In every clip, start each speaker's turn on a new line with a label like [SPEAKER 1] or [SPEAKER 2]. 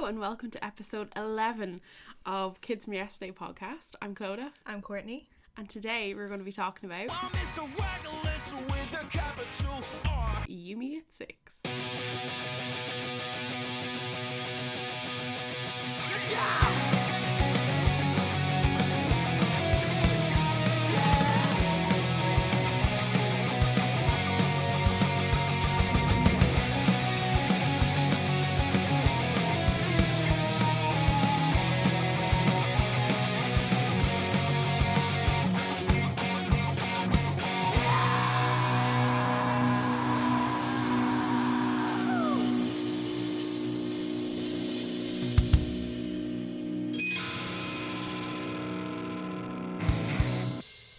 [SPEAKER 1] Hello and welcome to episode 11 of Kids From Yesterday podcast. I'm Clodagh.
[SPEAKER 2] I'm Courtney.
[SPEAKER 1] And today we're going to be talking about You Me at 6.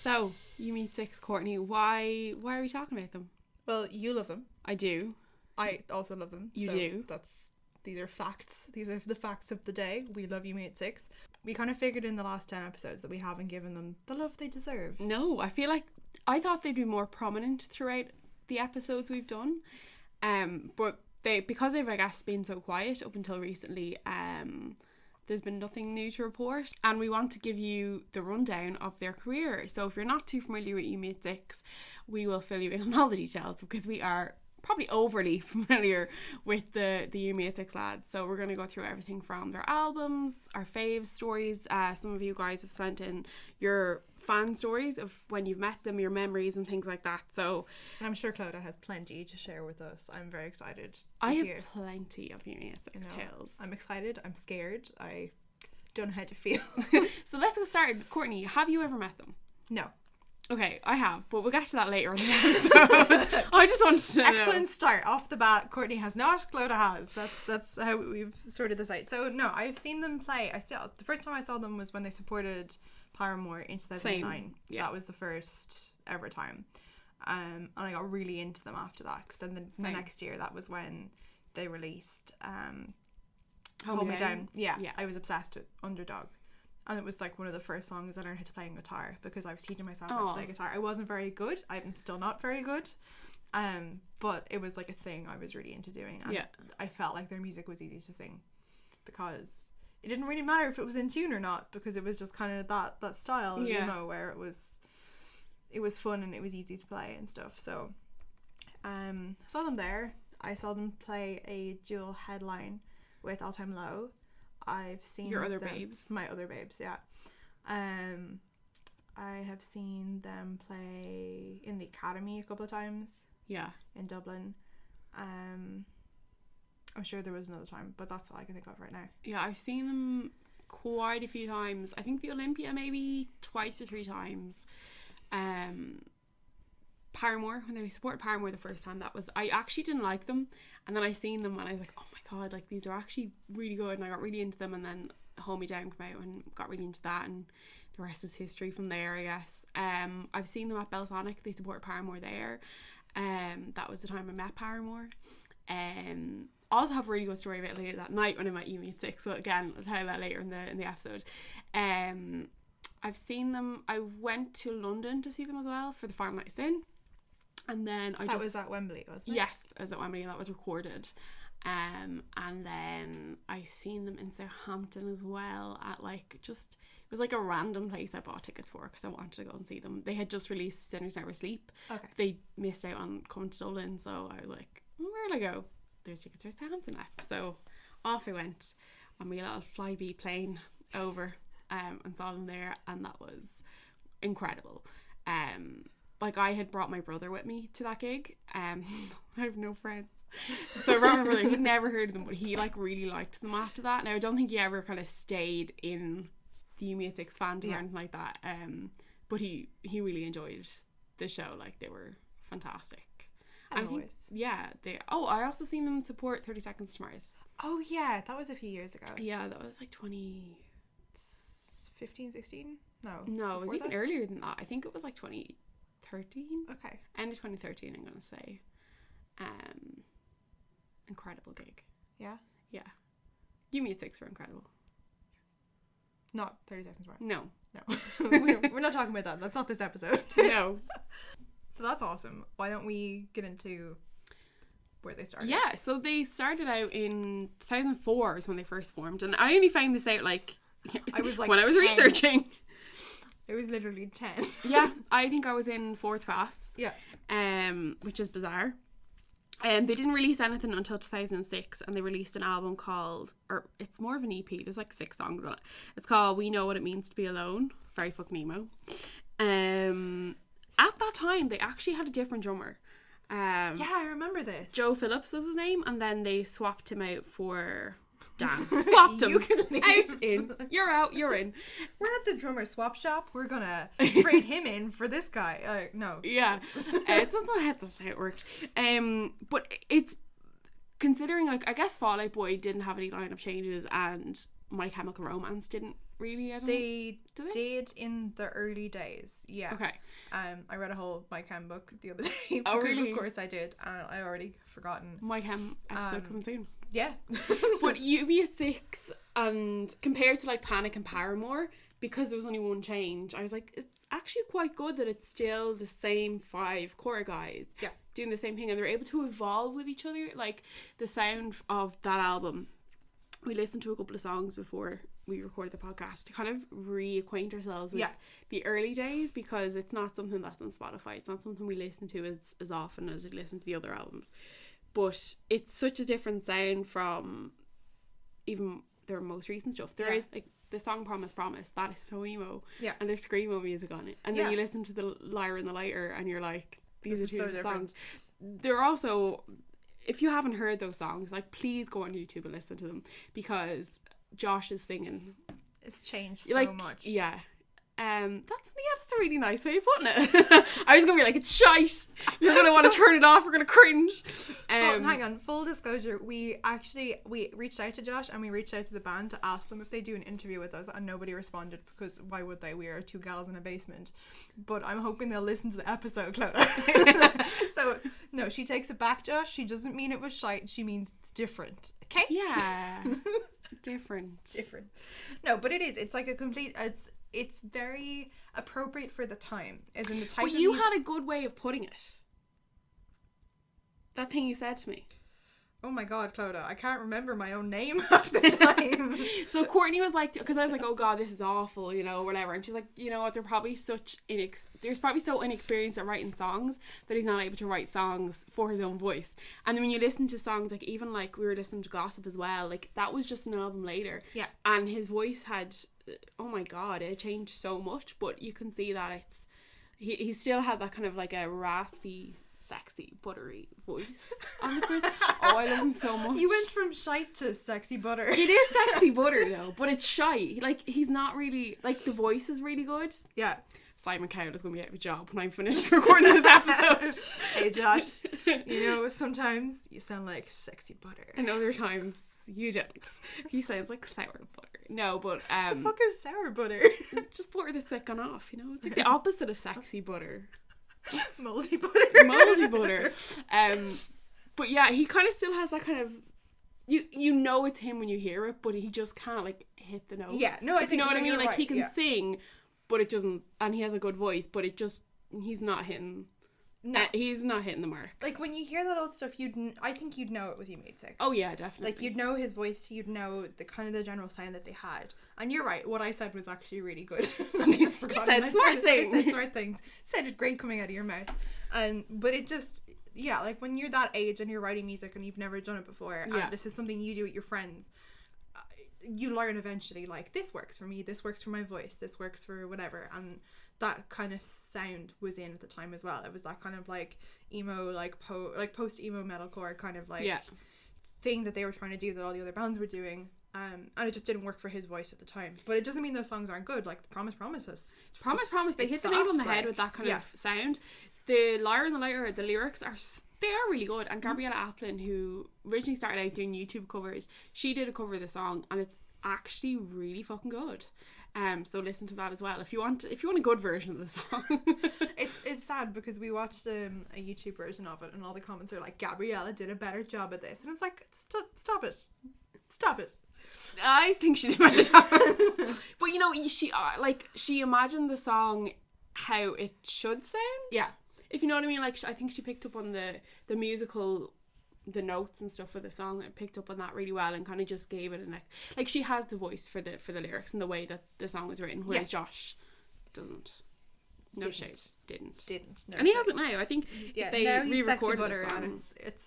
[SPEAKER 1] So, You Meet 6, Courtney, why are we talking about them?
[SPEAKER 2] Well, you love them.
[SPEAKER 1] I do.
[SPEAKER 2] I also love them.
[SPEAKER 1] You do.
[SPEAKER 2] These are facts. These are the facts of the day. We love You Meet 6. We kind of figured in the last 10 episodes that we haven't given them the love they deserve.
[SPEAKER 1] No, I thought they'd be more prominent throughout the episodes we've done. But because they've, I guess, been so quiet up until recently, there's been nothing new to report, and we want to give you the rundown of their career. So if you're not too familiar with You Meet 6, we will fill you in on all the details because we are probably overly familiar with the You Meet 6 lads. So we're going to go through everything from their albums, our fave stories. Some of you guys have sent in your fan stories of when you've met them, your memories and things like that. So
[SPEAKER 2] and I'm sure Clodagh has plenty to share with us. I'm very excited to
[SPEAKER 1] I
[SPEAKER 2] hear.
[SPEAKER 1] have plenty of You Meet 6 tales.
[SPEAKER 2] I'm excited. I'm scared. I don't know how to feel.
[SPEAKER 1] So let's get started. Courtney, have you ever met them?
[SPEAKER 2] No.
[SPEAKER 1] Okay, I have, but we'll get to that later in the episode. I just wanted to know.
[SPEAKER 2] Excellent start off the bat. Courtney has not. Clodagh has. That's how we've sorted this out. So no, I've seen them play. The first time I saw them was when they supported Paramore in 2009.
[SPEAKER 1] Same.
[SPEAKER 2] So that was the first ever time. And I got really into them after that, because then the next year, that was when they released Hold Me Down. Yeah, I was obsessed with Underdog. And it was like one of the first songs I learned how to play on guitar, because I was teaching myself how to play guitar. I wasn't very good. I'm still not very good. But it was like a thing I was really into doing. And I felt like their music was easy to sing, because it didn't really matter if it was in tune or not, because it was just kind of that style, you know, where it was fun and it was easy to play and stuff. So saw them there. I saw them play a dual headline with All Time Low. I've seen
[SPEAKER 1] your other babes.
[SPEAKER 2] My other babes, yeah. I have seen them play in the Academy a couple of times.
[SPEAKER 1] Yeah. In
[SPEAKER 2] Dublin. I'm sure there was another time, but that's all I can think of right now.
[SPEAKER 1] Yeah, I've seen them quite a few times. I think the Olympia maybe twice or three times. Paramore, when they supported Paramore the first time, I actually didn't like them, and then I seen them and I was like, oh my god, like these are actually really good, and I got really into them. And then Hold Me Down came out and got really into that, and the rest is history from there, I guess. I've seen them at Belsonic. They supported Paramore there. That was the time I met Paramore. Also have a really good story about later that night when I met You Meet 6. So again, I'll tell you that later in the episode. I've seen them. I went to London to see them as well for the Final Night Sin. And then
[SPEAKER 2] that was at Wembley, wasn't it?
[SPEAKER 1] Yes, it was at Wembley, and that was recorded. And then I seen them in Southampton as well at it was like a random place I bought tickets for because I wanted to go and see them. They had just released Sinners Never Sleep.
[SPEAKER 2] Okay.
[SPEAKER 1] They missed out on coming to Dublin, so I was like, where'll I go? There's tickets for Southampton left. So off I went on my little Flybe plane over and saw them there, and that was incredible. I had brought my brother with me to that gig. I have no friends. So I brought my brother. He'd never heard of them, but he really liked them after that. Now I don't think he ever kind of stayed in the You Meet 6 fandom or anything like that. But he really enjoyed the show. Like, they were fantastic. And I also seen them support 30 Seconds to Mars.
[SPEAKER 2] Oh yeah, that was a few years ago.
[SPEAKER 1] Yeah, that was
[SPEAKER 2] 2015, 16? No,
[SPEAKER 1] it was even earlier than that. I think it was 2013.
[SPEAKER 2] Okay.
[SPEAKER 1] End of 2013, I'm gonna say. Incredible gig.
[SPEAKER 2] Yeah?
[SPEAKER 1] Yeah. You Meet 6 were incredible.
[SPEAKER 2] Not 30 Seconds to Mars.
[SPEAKER 1] No.
[SPEAKER 2] We're not talking about that. That's not this episode.
[SPEAKER 1] No.
[SPEAKER 2] So that's awesome. Why don't we get into where they started.
[SPEAKER 1] Yeah, so they started out in 2004 is when they first formed, and I only found this out like
[SPEAKER 2] I was like
[SPEAKER 1] when I was
[SPEAKER 2] 10.
[SPEAKER 1] researching.
[SPEAKER 2] It was literally 10.
[SPEAKER 1] Yeah, I think I was in 4th class.
[SPEAKER 2] Yeah.
[SPEAKER 1] Which is bizarre. They didn't release anything until 2006, and they released an album called, or it's more of an EP, there's like 6 songs on it. It's called We Know What It Means to Be Alone. Very fucking emo. At that time, they actually had a different drummer.
[SPEAKER 2] Yeah, I remember this.
[SPEAKER 1] Joe Phillips was his name, and then they swapped him out for Dan. Swapped him. Out, in. You're out, you're in.
[SPEAKER 2] We're at the drummer swap shop. We're gonna trade him in for this guy. No.
[SPEAKER 1] Yeah. It's not that's how it worked. But it's considering, like, I guess Fall Out Boy didn't have any lineup changes, and My Chemical Romance didn't really.
[SPEAKER 2] They did in the early days. Yeah.
[SPEAKER 1] Okay.
[SPEAKER 2] I read a whole My Chem book the other day.
[SPEAKER 1] Oh,
[SPEAKER 2] because
[SPEAKER 1] really?
[SPEAKER 2] Of course I did. I already forgotten.
[SPEAKER 1] My Chem episode coming soon.
[SPEAKER 2] Yeah.
[SPEAKER 1] But UB6, and compared to like Panic and Paramore, because there was only one change, I was like, it's actually quite good that it's still the same 5 core guys doing the same thing, and they're able to evolve with each other. Like the sound of that album, we listened to a couple of songs before we recorded the podcast to kind of reacquaint ourselves with the early days, because it's not something that's on Spotify. It's not something we listen to as often as we listen to the other albums. But it's such a different sound from even their most recent stuff. There is like the song Promise Promise, that is so emo. Yeah. And there's screamo music on it. And then you listen to the Liar and the Lighter and you're like, these are 2 different songs. They're also, if you haven't heard those songs, like, please go on YouTube and listen to them, because Josh is singing.
[SPEAKER 2] It's changed so much.
[SPEAKER 1] Yeah. That's a really nice way of putting it. I was gonna be like, it's shite. You're gonna want to turn it off. We're gonna cringe.
[SPEAKER 2] Hang on. Full disclosure: we reached out to Josh and we reached out to the band to ask them if they do an interview with us, and nobody responded, because why would they? We are 2 gals in a basement. But I'm hoping they'll listen to the episode, Clodagh. So no, she takes it back, Josh. She doesn't mean it was shite. She means different. Okay?
[SPEAKER 1] Yeah. Different.
[SPEAKER 2] No, but it is. It's like a complete. It's very appropriate for the time, as in the type.
[SPEAKER 1] But you had a good way of putting it. That thing you said to me.
[SPEAKER 2] Oh my god, Clodagh, I can't remember my own name half the time.
[SPEAKER 1] So Courtney was like, because I was like, oh god, this is awful, you know, whatever. And she's like, you know what, there's probably so inexperienced at writing songs that he's not able to write songs for his own voice. And then when you listen to songs, like even like we were listening to Gossip as well, like that was just an album later. Yeah. And his voice had, oh my god, it changed so much. But you can see that he still had that kind of like a raspy, sexy, buttery voice on the first. Oh, I love him so much.
[SPEAKER 2] You went from shite to sexy butter.
[SPEAKER 1] It is sexy butter though, but it's shy. Like, he's not really, like, the voice is really good. Yeah. Simon Cowell is going to be out of a job when I'm finished recording this episode.
[SPEAKER 2] Hey Josh, you know, sometimes you sound like sexy butter.
[SPEAKER 1] And other times you don't. He sounds like sour butter. No, but
[SPEAKER 2] the fuck is sour butter?
[SPEAKER 1] Just butter that's like gone off, you know? It's like the opposite of sexy butter.
[SPEAKER 2] Moldy butter.
[SPEAKER 1] Moldy butter. But yeah, he kind of still has that kind of, you know it's him when you hear it, but he just can't like hit the notes.
[SPEAKER 2] Yeah, no, I think
[SPEAKER 1] you know what I mean. Like
[SPEAKER 2] right,
[SPEAKER 1] he can sing, but it doesn't, and he has a good voice, but it just, he's not hitting. No, he's not hitting the mark.
[SPEAKER 2] Like when you hear that old stuff, I think you'd know it was YMAS.
[SPEAKER 1] Oh yeah, definitely.
[SPEAKER 2] Like you'd know his voice, you'd know the kind of the general sound that they had. And you're right, what I said was actually really good. I just forgot.
[SPEAKER 1] You said smart things.
[SPEAKER 2] I said smart things. It sounded great coming out of your mouth. But it just, yeah, like when you're that age and you're writing music and you've never done it before, and this is something you do with your friends, you learn eventually, like, this works for me, this works for my voice, this works for whatever. And that kind of sound was in at the time as well. It was that kind of like emo, like post emo metalcore kind of like thing that they were trying to do that all the other bands were doing. And it just didn't work for his voice at the time. But it doesn't mean those songs aren't good. Like Promise, they hit the nail on the head with that kind of sound. The Liar and the Lighter, the lyrics are really good. And Gabriella Applin, who originally started out doing YouTube covers, she did a cover of the song, and it's actually really fucking good. So listen to that as well if you want a good version of the song. It's sad because we watched a YouTube version of it, and all the comments are like, Gabriella did a better job at this, and it's like, stop it.
[SPEAKER 1] I think she did a better job. But you know, she imagined the song how it should sound. Yeah. If you know what I mean, like I think she picked up on the musical the notes and stuff for the song, and picked up on that really well and kind of just gave it a like she has the voice for the lyrics and the way that the song was written, whereas Josh doesn't. No shade. Didn't. No and he hasn't now. I think if they re-recorded the song,
[SPEAKER 2] and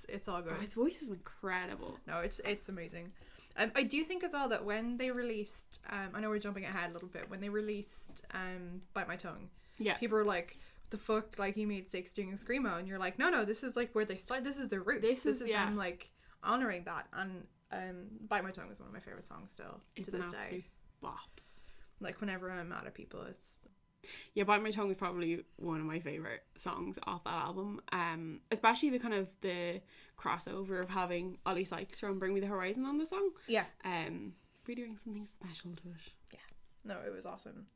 [SPEAKER 2] it's all good.
[SPEAKER 1] Oh, his voice is incredible.
[SPEAKER 2] No, it's amazing. I do think as well that when they released, I know we're jumping ahead a little bit. When they released Bite My Tongue, people were like, "What the fuck?" Like, you made Six doing a screamo, and you're like, "No, this is like where they started. This is their roots. This is them like honoring that." And Bite My Tongue is one of my favorite songs still to this day.
[SPEAKER 1] Bop.
[SPEAKER 2] Like, whenever I'm mad at people, it's.
[SPEAKER 1] Yeah, Bite My Tongue is probably one of my favourite songs off that album. Especially the kind of the crossover of having Ollie Sykes from Bring Me the Horizon on the song.
[SPEAKER 2] Yeah.
[SPEAKER 1] Really doing something special to it.
[SPEAKER 2] Yeah. No, it was awesome.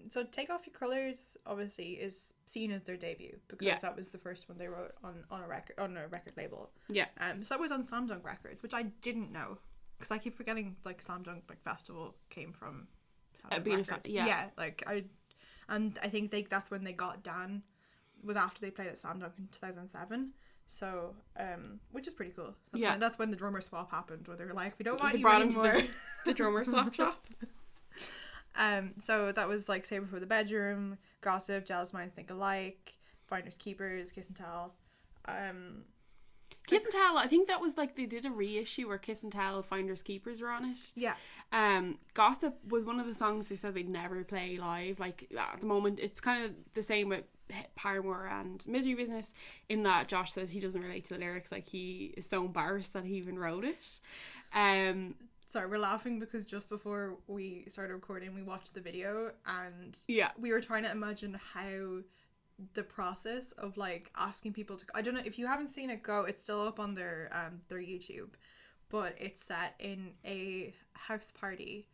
[SPEAKER 2] So Take Off Your Colours obviously is seen as their debut because that was the first one they wrote on a record label. Yeah. So it was on Slam Dunk Records, which I didn't know because I keep forgetting like Slam Dunk like Festival came from Slam Dunk Records. Yeah, like I think that's when they got Dan, was after they played at Slam Dunk in 2007. So, which is pretty cool. That's when the drummer swap happened, where they were like, we don't want you anymore.
[SPEAKER 1] The drummer swap shop.
[SPEAKER 2] So that was like Say Before the Bedroom, Gossip, Jealous Minds Think Alike, Finders Keepers, Kiss and Tell.
[SPEAKER 1] Kiss and Tell, I think that was like they did a reissue where Kiss and Tell, Finders Keepers were on it.
[SPEAKER 2] Yeah.
[SPEAKER 1] Gossip was one of the songs they said they'd never play live. Like at the moment, it's kind of the same with Paramore and Misery Business in that Josh says he doesn't relate to the lyrics. Like he is so embarrassed that he even wrote it.
[SPEAKER 2] Sorry, we're laughing because just before we started recording, we watched the video and we were trying to imagine how the process of like asking people to, I don't know if you haven't seen it, go, it's still up on their YouTube, but it's set in a house party.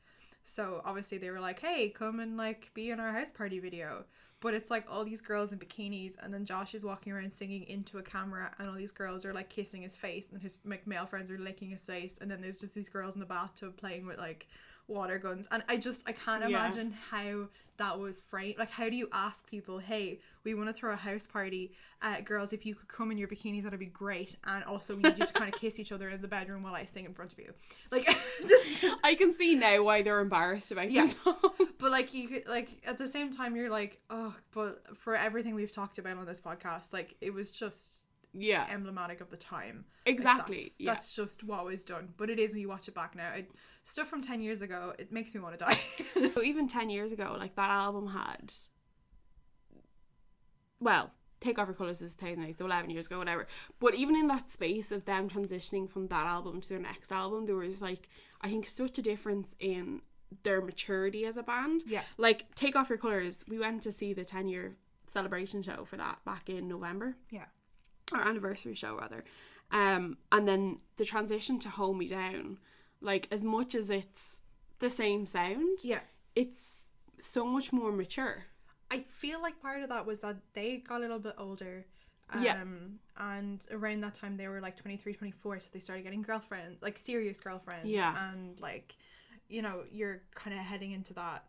[SPEAKER 2] So obviously they were like, hey, come and like be in our house party video. But it's like all these girls in bikinis, and then Josh is walking around singing into a camera, and all these girls are like kissing his face, and his like male friends are licking his face, and then there's just these girls in the bathtub playing with like water guns. And I can't imagine how that was framed. Like, how do you ask people, hey, we want to throw a house party, girls, if you could come in your bikinis, that'd be great, and also we need you to kind of kiss each other in the bedroom while I sing in front of you. Like, just
[SPEAKER 1] I can see now why they're embarrassed about this song.
[SPEAKER 2] But like, you could, like, at the same time you're like, oh, but for everything we've talked about on this podcast, like, it was just emblematic of the time.
[SPEAKER 1] Exactly.
[SPEAKER 2] Like, that's just what was done. But it is when you watch it back now, stuff from 10 years ago, it makes me want to die.
[SPEAKER 1] So even 10 years ago, like, that album had, well, Take Off Your Colours is 2008, so 11 years ago, whatever. But even in that space of them transitioning from that album to their next album, there was like, I think, such a difference in their maturity as a band. Yeah. Like, Take Off Your Colours, we went to see the 10-year celebration show for that back in November. Yeah. Or anniversary show, rather. And then the transition to Hold Me Down, like, as much as it's the same sound, it's so much more mature.
[SPEAKER 2] I feel like part of that was that they got a little bit older. And around that time they were like 23, 24, so they started getting girlfriends, like serious girlfriends. Yeah. And like, you know, you're kind of heading into that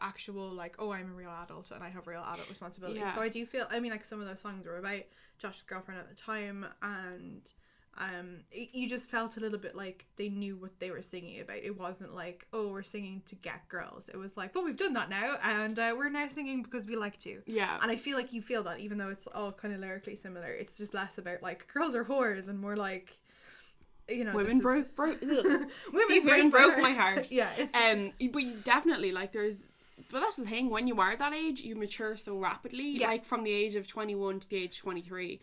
[SPEAKER 2] actual like, oh, I'm a real adult and I have real adult responsibilities. So I do feel, I mean, like, some of those songs were about Josh's girlfriend at the time, and you just felt a little bit like they knew what they were singing about. It wasn't like, oh, we're singing to get girls. It was like, well, we've done that now, and we're now singing because we like to. Yeah. And I feel like you feel that even though it's all kind of lyrically similar, it's just less about like girls are whores and more like, you know,
[SPEAKER 1] women broke these women broke my heart. Yeah. But you definitely, like, but that's the thing, when you are that age, you mature so rapidly. Yeah. Like, from the age of 21 to the age of 23,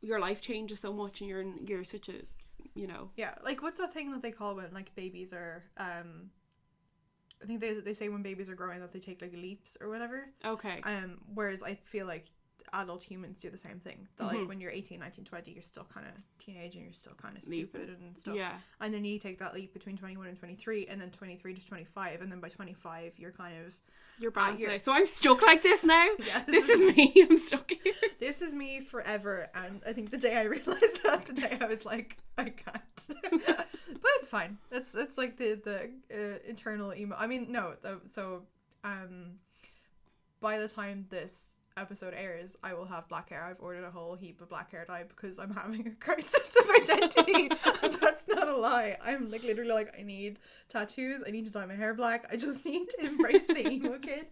[SPEAKER 1] your life changes so much, and you're such a, you know.
[SPEAKER 2] Yeah, like, what's that thing that they call when like babies are I think they say when babies are growing that they take like leaps or whatever. Okay. Whereas I feel like adult humans do the same thing. That like when you're 18, 19, 20, you're still kind of teenage and you're still kind of stupid and stuff. Yeah. And then you take that leap between 21 and 23, and then 23 to 25, and then by 25 you're kind of,
[SPEAKER 1] you're balanced out. So I'm stuck like this now. Yeah, this is me. I'm stuck here.
[SPEAKER 2] This is me forever. And I think the day I realized that, the day I was like, I can't. But it's fine. It's like the internal emo. I mean, no. So by the time this episode airs, I will have black hair. I've ordered a whole heap of black hair dye because I'm having a crisis of identity. And that's not a lie. I'm like literally like, I need tattoos. I need to dye my hair black. I just need to embrace the emo kid.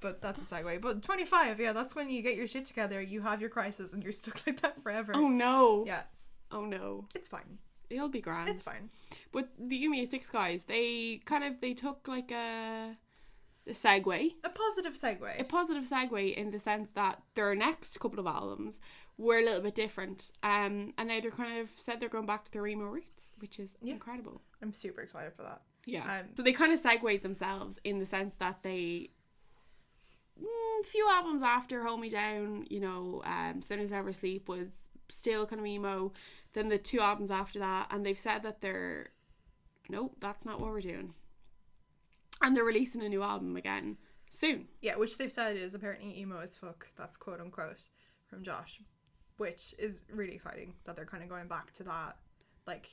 [SPEAKER 2] But that's a segue. But 25, yeah, that's when you get your shit together. You have your crisis and you're stuck like that forever.
[SPEAKER 1] Oh no.
[SPEAKER 2] Yeah.
[SPEAKER 1] Oh no.
[SPEAKER 2] It's fine.
[SPEAKER 1] It'll be grand.
[SPEAKER 2] It's fine.
[SPEAKER 1] But the YMAS guys, they took like a segue.
[SPEAKER 2] A positive segue
[SPEAKER 1] in the sense that their next couple of albums were a little bit different. And now they're kind of said they're going back to their emo roots, which is incredible.
[SPEAKER 2] I'm super excited for that.
[SPEAKER 1] Yeah. So they kind of segued themselves in the sense that they few albums after Hold Me Down, you know, Sinners Never Sleep was still kind of emo. Then the 2 albums after that, and they've said that nope, that's not what we're doing. And they're releasing a new album again soon.
[SPEAKER 2] Yeah, which they've said is apparently emo as fuck. That's quote unquote from Josh, which is really exciting that they're kind of going back to that like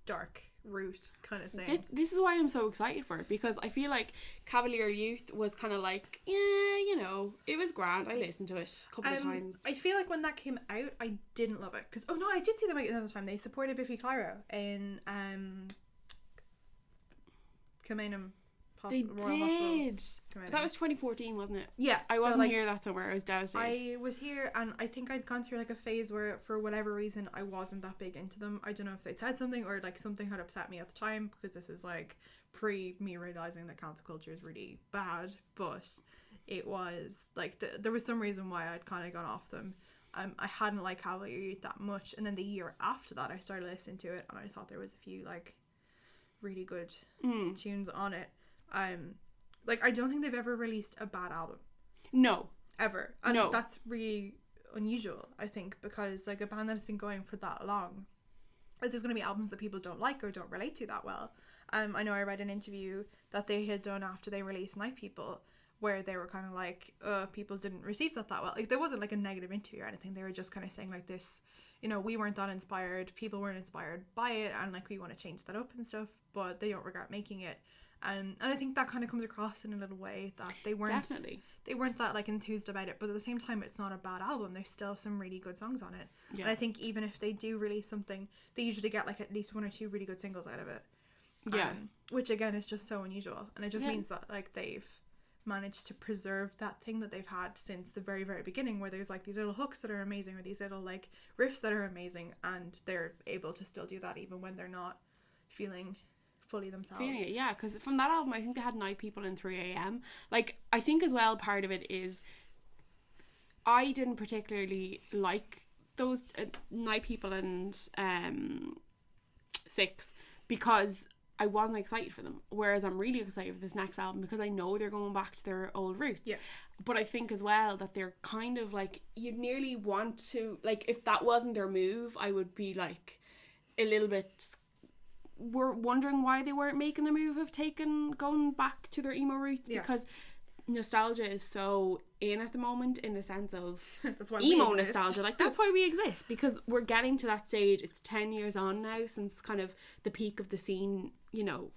[SPEAKER 2] dark root kind of thing.
[SPEAKER 1] This is why I'm so excited for it, because I feel like Cavalier Youth was kind of like, yeah, you know, it was grand. I listened to it a couple of times.
[SPEAKER 2] I feel like when that came out, I didn't love it because I did see them another time. They supported Biffy Clyro in Kilmainham.
[SPEAKER 1] They did. That was 2014, wasn't it?
[SPEAKER 2] Yeah.
[SPEAKER 1] I wasn't here that summer. I was devastated.
[SPEAKER 2] I was here, and I think I'd gone through like a phase where for whatever reason I wasn't that big into them. I don't know if they'd said something or like something had upset me at the time, because this is like pre me realizing that cancel culture is really bad, but it was like there was some reason why I'd kind of gone off them. I hadn't liked Cavalier Youth that much, and then the year after that I started listening to it, and I thought there was a few like really good tunes on it. Like I don't think they've ever released a bad album.
[SPEAKER 1] No.
[SPEAKER 2] Ever. And that's really unusual, I think, because like a band that's been going for that long, like there's going to be albums that people don't like or don't relate to that well. I know I read an interview that they had done after they released Night People, where they were kind of like, people didn't receive that well. Like there wasn't like a negative interview or anything. They were just kind of saying like this, you know, we weren't that inspired, people weren't inspired by it, and like we want to change that up and stuff, but they don't regret making it. And I think that kind of comes across in a little way that they weren't that like enthused about it, but at the same time it's not a bad album. There's still some really good songs on it. Yeah. And I think even if they do release something, they usually get like at least 1 or 2 really good singles out of it. Yeah. Which again is just so unusual, and it just means that like they've managed to preserve that thing that they've had since the very, very beginning, where there's like these little hooks that are amazing or these little like riffs that are amazing, and they're able to still do that even when they're not feeling fully themselves.
[SPEAKER 1] Yeah, because from that album I think they had Night People and 3am. Like I think as well part of it is I didn't particularly like those Night People and 6 because I wasn't excited for them, whereas I'm really excited for this next album because I know they're going back to their old roots. Yeah. But I think as well that they're kind of like, you'd nearly want to, like if that wasn't their move, I would be like a little bit were wondering why they weren't making the move of going back to their emo roots, because nostalgia is so in at the moment, in the sense of that's why emo nostalgia. Like that's why we exist, because we're getting to that stage. It's 10 years on now since kind of the peak of the scene, you know,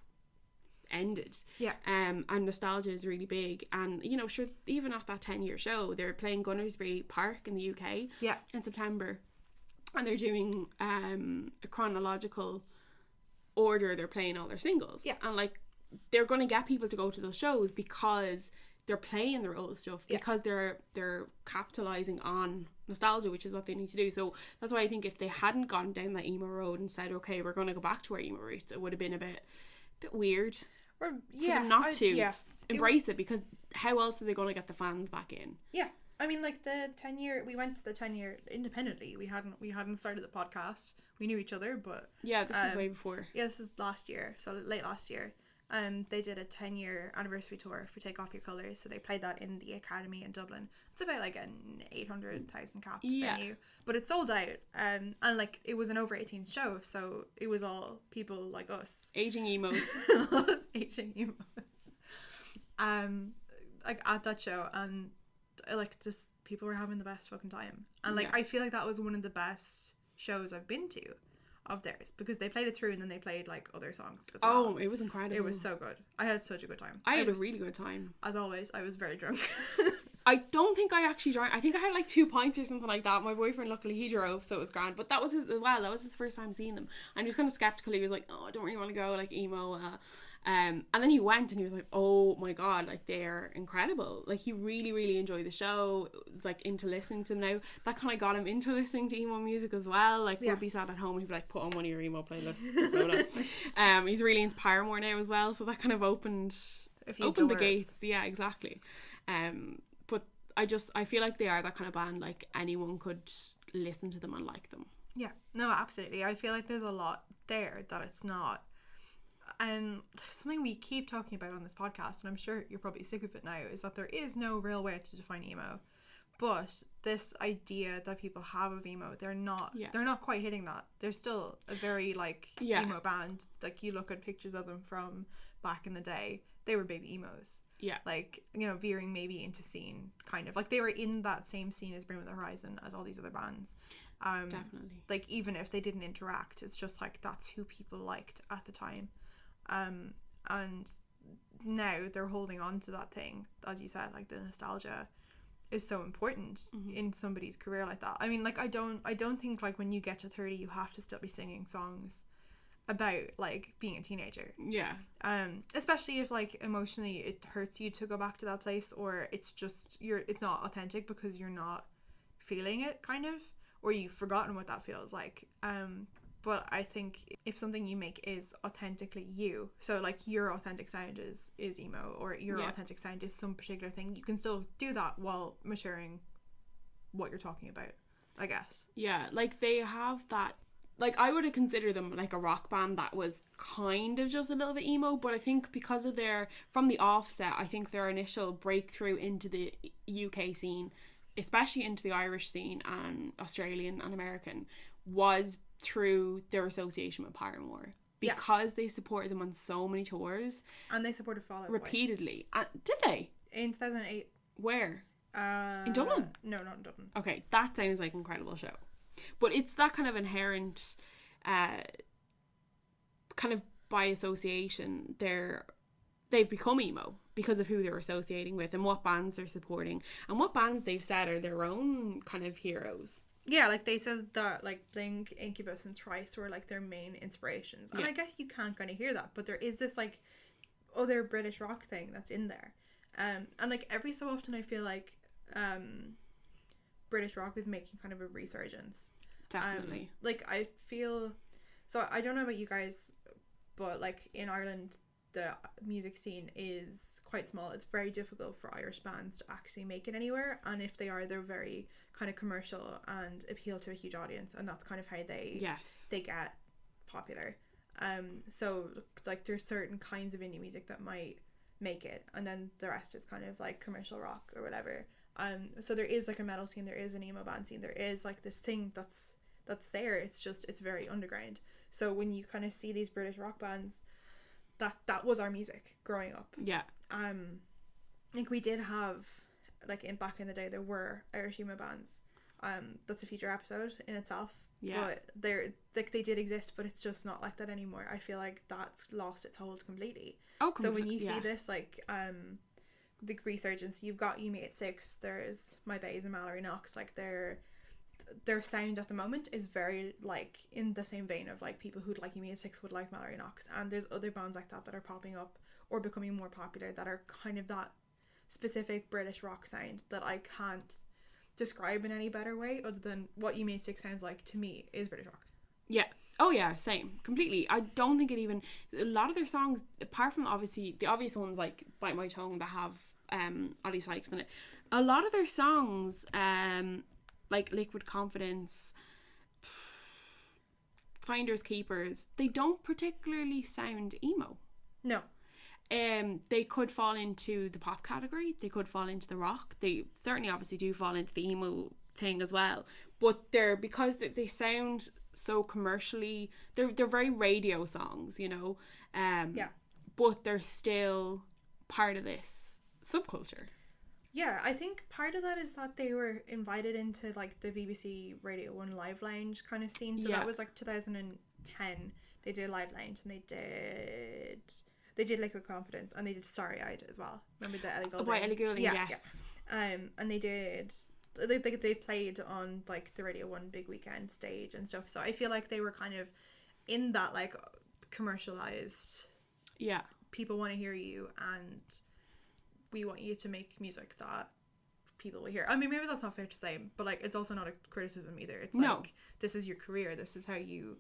[SPEAKER 1] ended. Yeah. And nostalgia is really big, and you know, sure, even at that 10-year show, they're playing Gunnersbury Park in the UK in September, and they're doing a chronological order. They're playing all their singles, and like they're going to get people to go to those shows because they're playing their old stuff, because they're capitalizing on nostalgia, which is what they need to do. So that's why I think if they hadn't gone down that emo road and said, okay, we're going to go back to our emo roots, it would have been a bit weird for them not to embrace it, because how else are they going to get the fans back in?
[SPEAKER 2] I mean, like the 10-year, we went to the 10-year independently. We hadn't started the podcast. We knew each other, but
[SPEAKER 1] this is way before.
[SPEAKER 2] Yeah, this is last year, so late last year. They did a 10-year anniversary tour for Take Off Your Colours, so they played that in the Academy in Dublin. It's about like an 800,000 cap venue, but it sold out. And like it was an over 18 show, so it was all people like us,
[SPEAKER 1] aging emos,
[SPEAKER 2] aging emos. Like at that show, and like just people were having the best fucking time, and like I feel like that was one of the best shows I've been to of theirs, because they played it through and then they played like other songs as well.
[SPEAKER 1] It was incredible.
[SPEAKER 2] It was so good. I had such a good time.
[SPEAKER 1] I had a really good time.
[SPEAKER 2] As always, I was very drunk.
[SPEAKER 1] I don't think I actually drank. I think I had like 2 pints or something like that. My boyfriend, luckily, he drove, so it was grand. But that was his, well, that was his first time seeing them. And he was kind of skeptical. He was like, oh, I don't really want to go, like, emo. And then he went and he was like, oh my God, like, they're incredible. Like, he really, really enjoyed the show. It was like into listening to them now. That kind of got him into listening to emo music as well. Like, we'd be sat at home and he'd be like, put on one of your emo playlists. He's really into Paramore now as well. So that kind of opened the gates. Yeah, exactly. But I feel like they are that kind of band, like, anyone could listen to them and like them.
[SPEAKER 2] Yeah, no, absolutely. I feel like there's a lot there that it's not. And something we keep talking about on this podcast, and I'm sure you're probably sick of it now, is that there is no real way to define emo. But this idea that people have of emo, they're not quite hitting that. They're still a very, like, emo band. Like, you look at pictures of them from back in the day, they were baby emos. Yeah. Like, you know, veering maybe into scene, kind of. Like, they were in that same scene as Bring Me the Horizon, as all these other bands.
[SPEAKER 1] Definitely.
[SPEAKER 2] Like, even if they didn't interact, it's just, like, that's who people liked at the time. And now they're holding on to that thing, as you said, like, the nostalgia is so important in somebody's career like that. I mean, like, I don't think, like, when you get to 30 you have to still be singing songs about, like, being a teenager. Yeah. Especially if, like, emotionally it hurts you to go back to that place, or it's just it's not authentic because you're not feeling it, kind of, or you've forgotten what that feels like. But I think if something you make is authentically you, so, like, your authentic sound is emo, or your authentic sound is some particular thing, you can still do that while maturing what you're talking about, I guess.
[SPEAKER 1] Yeah, like, they have that, like, I would have considered them like a rock band that was kind of just a little bit emo, but I think because of from the offset, I think their initial breakthrough into the UK scene, especially into the Irish scene and Australian and American, was through their association with Paramore, because they supported them on so many tours,
[SPEAKER 2] and they supported Fall Out Boy
[SPEAKER 1] repeatedly. Did they?
[SPEAKER 2] In 2008.
[SPEAKER 1] Where? In Dublin?
[SPEAKER 2] No, not in Dublin. Okay,
[SPEAKER 1] that sounds like an incredible show. But it's that kind of inherent, kind of by association, they've become emo because of who they're associating with and what bands they're supporting and what bands they've said are their own kind of heroes.
[SPEAKER 2] Yeah, like, they said that, like, Blink, Incubus and Thrice were, like, their main inspirations. And I guess you can't kind of hear that, but there is this, like, other British rock thing that's in there. And, like, every so often I feel like British rock is making kind of a resurgence.
[SPEAKER 1] Definitely.
[SPEAKER 2] Like, I feel... So, I don't know about you guys, but, like, in Ireland, the music scene is quite small. It's very difficult for Irish bands to actually make it anywhere, and if they are, they're very kind of commercial and appeal to a huge audience, and that's kind of how they get popular. So, like, there's certain kinds of indie music that might make it, and then the rest is kind of like commercial rock or whatever. So there is, like, a metal scene, there is an emo band scene, there is, like, this thing that's there. It's just, it's very underground. So when you kind of see these British rock bands, that was our music growing up. Yeah. Like, we did have, like, back in the day, there were Irish emo bands. That's a future episode in itself. Yeah. But they did exist, but it's just not like that anymore. I feel like that's lost its hold completely. So when you see this, like, the resurgence, you've got YMAS, there's My Bays and Mallory Knox, like, their sound at the moment is very, like, in the same vein of, like, people who'd like YMAS would like Mallory Knox, and there's other bands like that are popping up or becoming more popular that are kind of that specific British rock sound that I can't describe in any better way other than what YMAS sounds like to me is British rock.
[SPEAKER 1] Yeah. Oh yeah, same. Completely. I don't think it even... A lot of their songs, apart from obviously the obvious ones like Bite My Tongue that have Ollie Sykes in it, a lot of their songs, like Liquid Confidence, Finders Keepers, they don't particularly sound emo. No. They could fall into the pop category, they could fall into the rock, they certainly obviously do fall into the emo thing as well, but because they sound so commercially, they're very radio songs, you know. Yeah. But they're still part of this subculture.
[SPEAKER 2] Yeah, I think part of that is that they were invited into, like, the BBC Radio 1 Live Lounge kind of scene. So that was, like, 2010. They did Live Lounge, and they did Liquid Confidence, and they did Starry Eyed as well. Remember the Ellie Goulding?
[SPEAKER 1] Ellie Goulding, yes.
[SPEAKER 2] And they played on like the Radio 1 Big Weekend stage and stuff. So I feel like they were kind of in that like commercialized, people want to hear you and we want you to make music that people will hear. I mean, maybe that's not fair to say, but like it's also not a criticism either. It's like, this is your career, this is how you,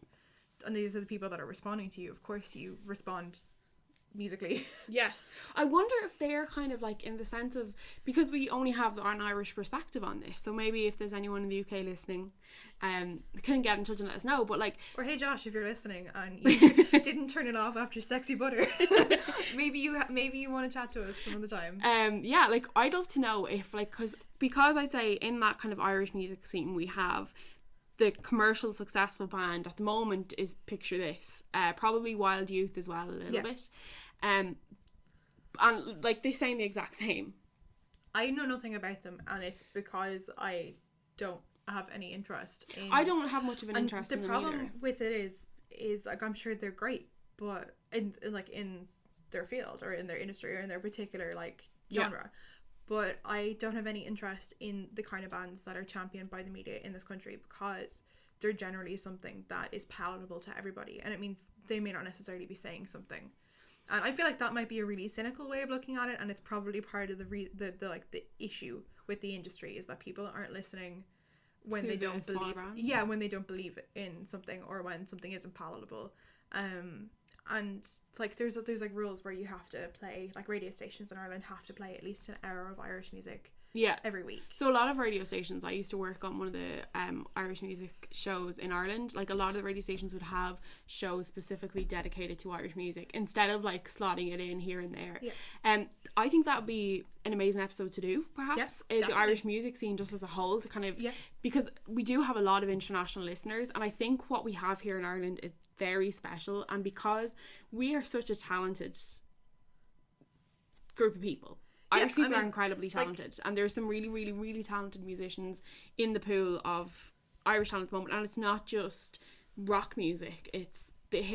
[SPEAKER 2] and these are the people that are responding to you. Of course you respond musically.
[SPEAKER 1] Yes. I wonder if they're kind of like in the sense of, because we only have an Irish perspective on this, so maybe if there's anyone in the UK listening, can get in touch and let us know. But like,
[SPEAKER 2] or hey Josh, if you're listening and you didn't turn it off after Sexy Butter, maybe you want to chat to us some of the time.
[SPEAKER 1] Yeah, like I'd love to know if like, because I'd say in that kind of Irish music scene we have the commercial successful band at the moment is Picture This, probably Wild Youth as well a little bit, and like they sound the exact same.
[SPEAKER 2] I know nothing about them, and it's because I don't have any interest in.
[SPEAKER 1] I don't have much of an interest in them either.
[SPEAKER 2] The problem with it is like, I'm sure they're great, but in their field or in their industry or in their particular like genre. But I don't have any interest in the kind of bands that are championed by the media in this country, because they're generally something that is palatable to everybody, and it means they may not necessarily be saying something. And I feel like that might be a really cynical way of looking at it, and it's probably part of the issue with the industry is that people aren't listening when they don't believe. Yeah, when they don't believe in something or when something isn't palatable. And it's like there's like rules where you have to play, like radio stations in Ireland have to play at least an hour of Irish music every week.
[SPEAKER 1] So a lot of radio stations, I used to work on one of the Irish music shows in Ireland, like a lot of the radio stations would have shows specifically dedicated to Irish music instead of like slotting it in here and there. I think that would be an amazing episode to do, perhaps, the Irish music scene just as a whole, to kind of because we do have a lot of international listeners, and I think what we have here in Ireland is very special, and because we are such a talented group of people, Irish people are incredibly talented, and there's some really, really, really talented musicians in the pool of Irish talent at the moment, and it's not just rock music, it's the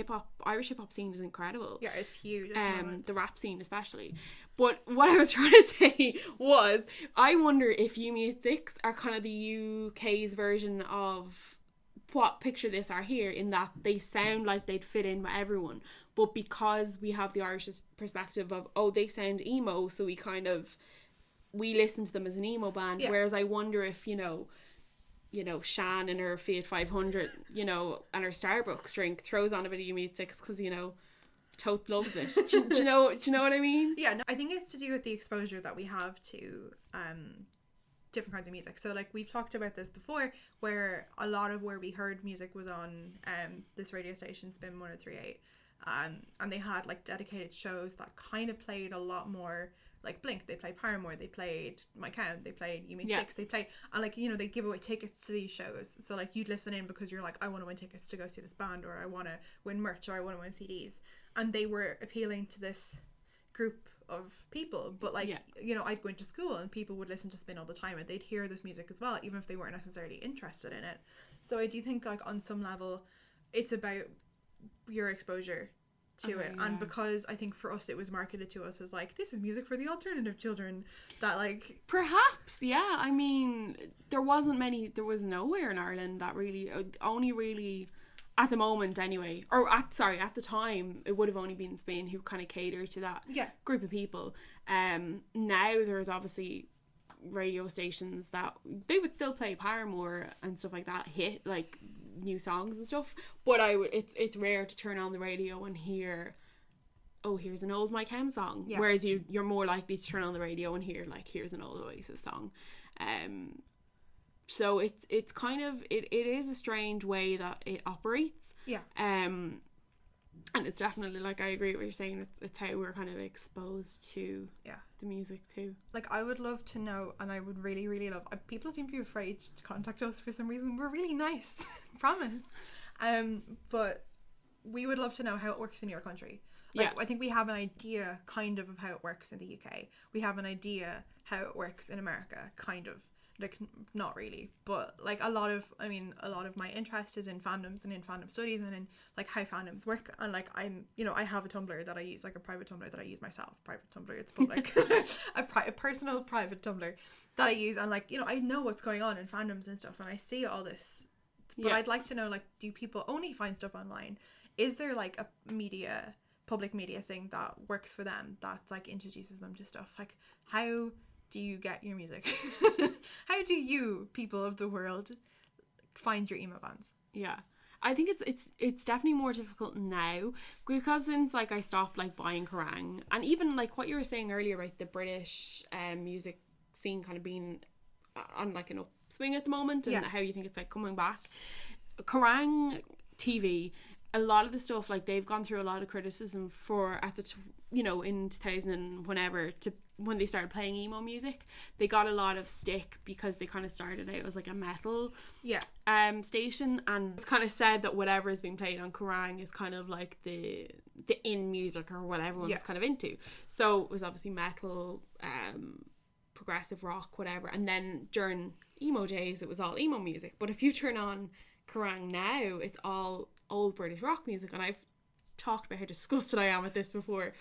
[SPEAKER 1] Irish hip hop scene is incredible.
[SPEAKER 2] Yeah, it's huge.
[SPEAKER 1] The rap scene especially. But what I was trying to say was, I wonder if You Me at 6 are kind of the UK's version of what Picture This are here, in that they sound like they'd fit in with everyone, but because we have the Irish perspective of they sound emo, so we listen to them as an emo band. Whereas I wonder if you know Shan and her Fiat 500 and her Starbucks drink throws on a bit of You Me at 6 because Toth loves it. do you know what I mean?
[SPEAKER 2] Yeah, no, I think it's to do with the exposure that we have to different kinds of music. So like we've talked about this before, where a lot of where we heard music was on this radio station, Spin 103.8, and they had like dedicated shows that kind of played a lot more like Blink. They played Paramore, they played My Count, they played You Mean Six, they played, and like they give away tickets to these shows, so like you'd listen in because you're like, I want to win tickets to go see this band, or I want to win merch, or I want to win CDs, and they were appealing to this group of people. But like I'd go into school and people would listen to Spin all the time, and they'd hear this music as well, even if they weren't necessarily interested in it. So I do think like on some level it's about your exposure to it. And because I think for us it was marketed to us as like, this is music for the alternative children, that like
[SPEAKER 1] perhaps I mean there was nowhere in Ireland that really, only really at the moment anyway, or at the time, it would have only been Spain who kind of catered to that group of people. Now there's obviously radio stations that they would still play Paramore and stuff like that, hit like new songs and stuff, but it's rare to turn on the radio and hear, here's an old My Chem song, whereas you're more likely to turn on the radio and hear like, here's an old Oasis song. So it's kind of it is a strange way that it operates. And it's definitely, like, I agree with what you're saying, it's how we're kind of exposed to the music too. Like,
[SPEAKER 2] I would love to know, and I would really, really love, people seem to be afraid to contact us for some reason. We're really nice. Promise. But we would love to know how it works in your country. I think we have an idea kind of how it works in the UK. We have an idea how it works in America, kind of. like not really, but like a lot of my interest is in fandoms and in fandom studies and in like how fandoms work, and like I'm, you know, I have a Tumblr that I use, like a private Tumblr that I use myself. Private Tumblr, it's public. a personal private Tumblr that I use, and like, you know, I know what's going on in fandoms and stuff, and I see all this, but I'd like to know, like, do people only find stuff online? Is there like a public media thing that works for them, that like introduces them to stuff? Like, how do you get your music? How do you, people of the world, find your emo bands?
[SPEAKER 1] Yeah, I think it's definitely more difficult now, because since like I stopped like buying Kerrang, and even like what you were saying earlier about the British music scene kind of being on like an upswing at the moment, and how you think it's like coming back. Kerrang TV, a lot of the stuff, like they've gone through a lot of criticism for at the you know, in 2000 and whenever, to when they started playing emo music, they got a lot of stick because they kind of started out as like a metal station, and it's kind of said that whatever is being played on Kerrang is kind of like the in music, or what everyone's kind of into. So it was obviously metal, progressive rock, whatever, and then during emo days it was all emo music. But if you turn on Kerrang now, it's all old British rock music, and I've talked about how disgusted I am at this before.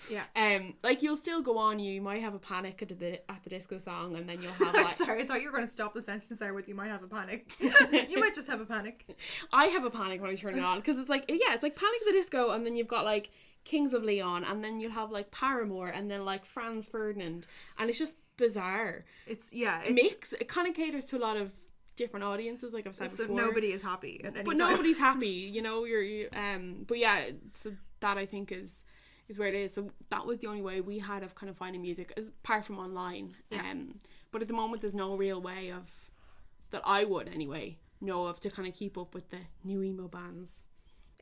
[SPEAKER 1] Like you'll still go on, you might have a panic at the disco song, and then you'll have like
[SPEAKER 2] sorry, I thought you were going to stop the sentence there with "you might have a panic." You might just have a panic.
[SPEAKER 1] I have a panic when I turn it on, because it's like, it's like Panic at the Disco, and then you've got like Kings of Leon, and then you'll have like Paramore, and then like Franz Ferdinand, and it's just bizarre. It's it kind of caters to a lot of different audiences, like I've said before.
[SPEAKER 2] Nobody is happy at any
[SPEAKER 1] but
[SPEAKER 2] time.
[SPEAKER 1] Nobody's happy, you know. But yeah, so that I think is where it is. So that was the only way we had of kind of finding music, apart from online. But at the moment there's no real way of, that I would anyway know of, to kind of keep up with the new emo bands.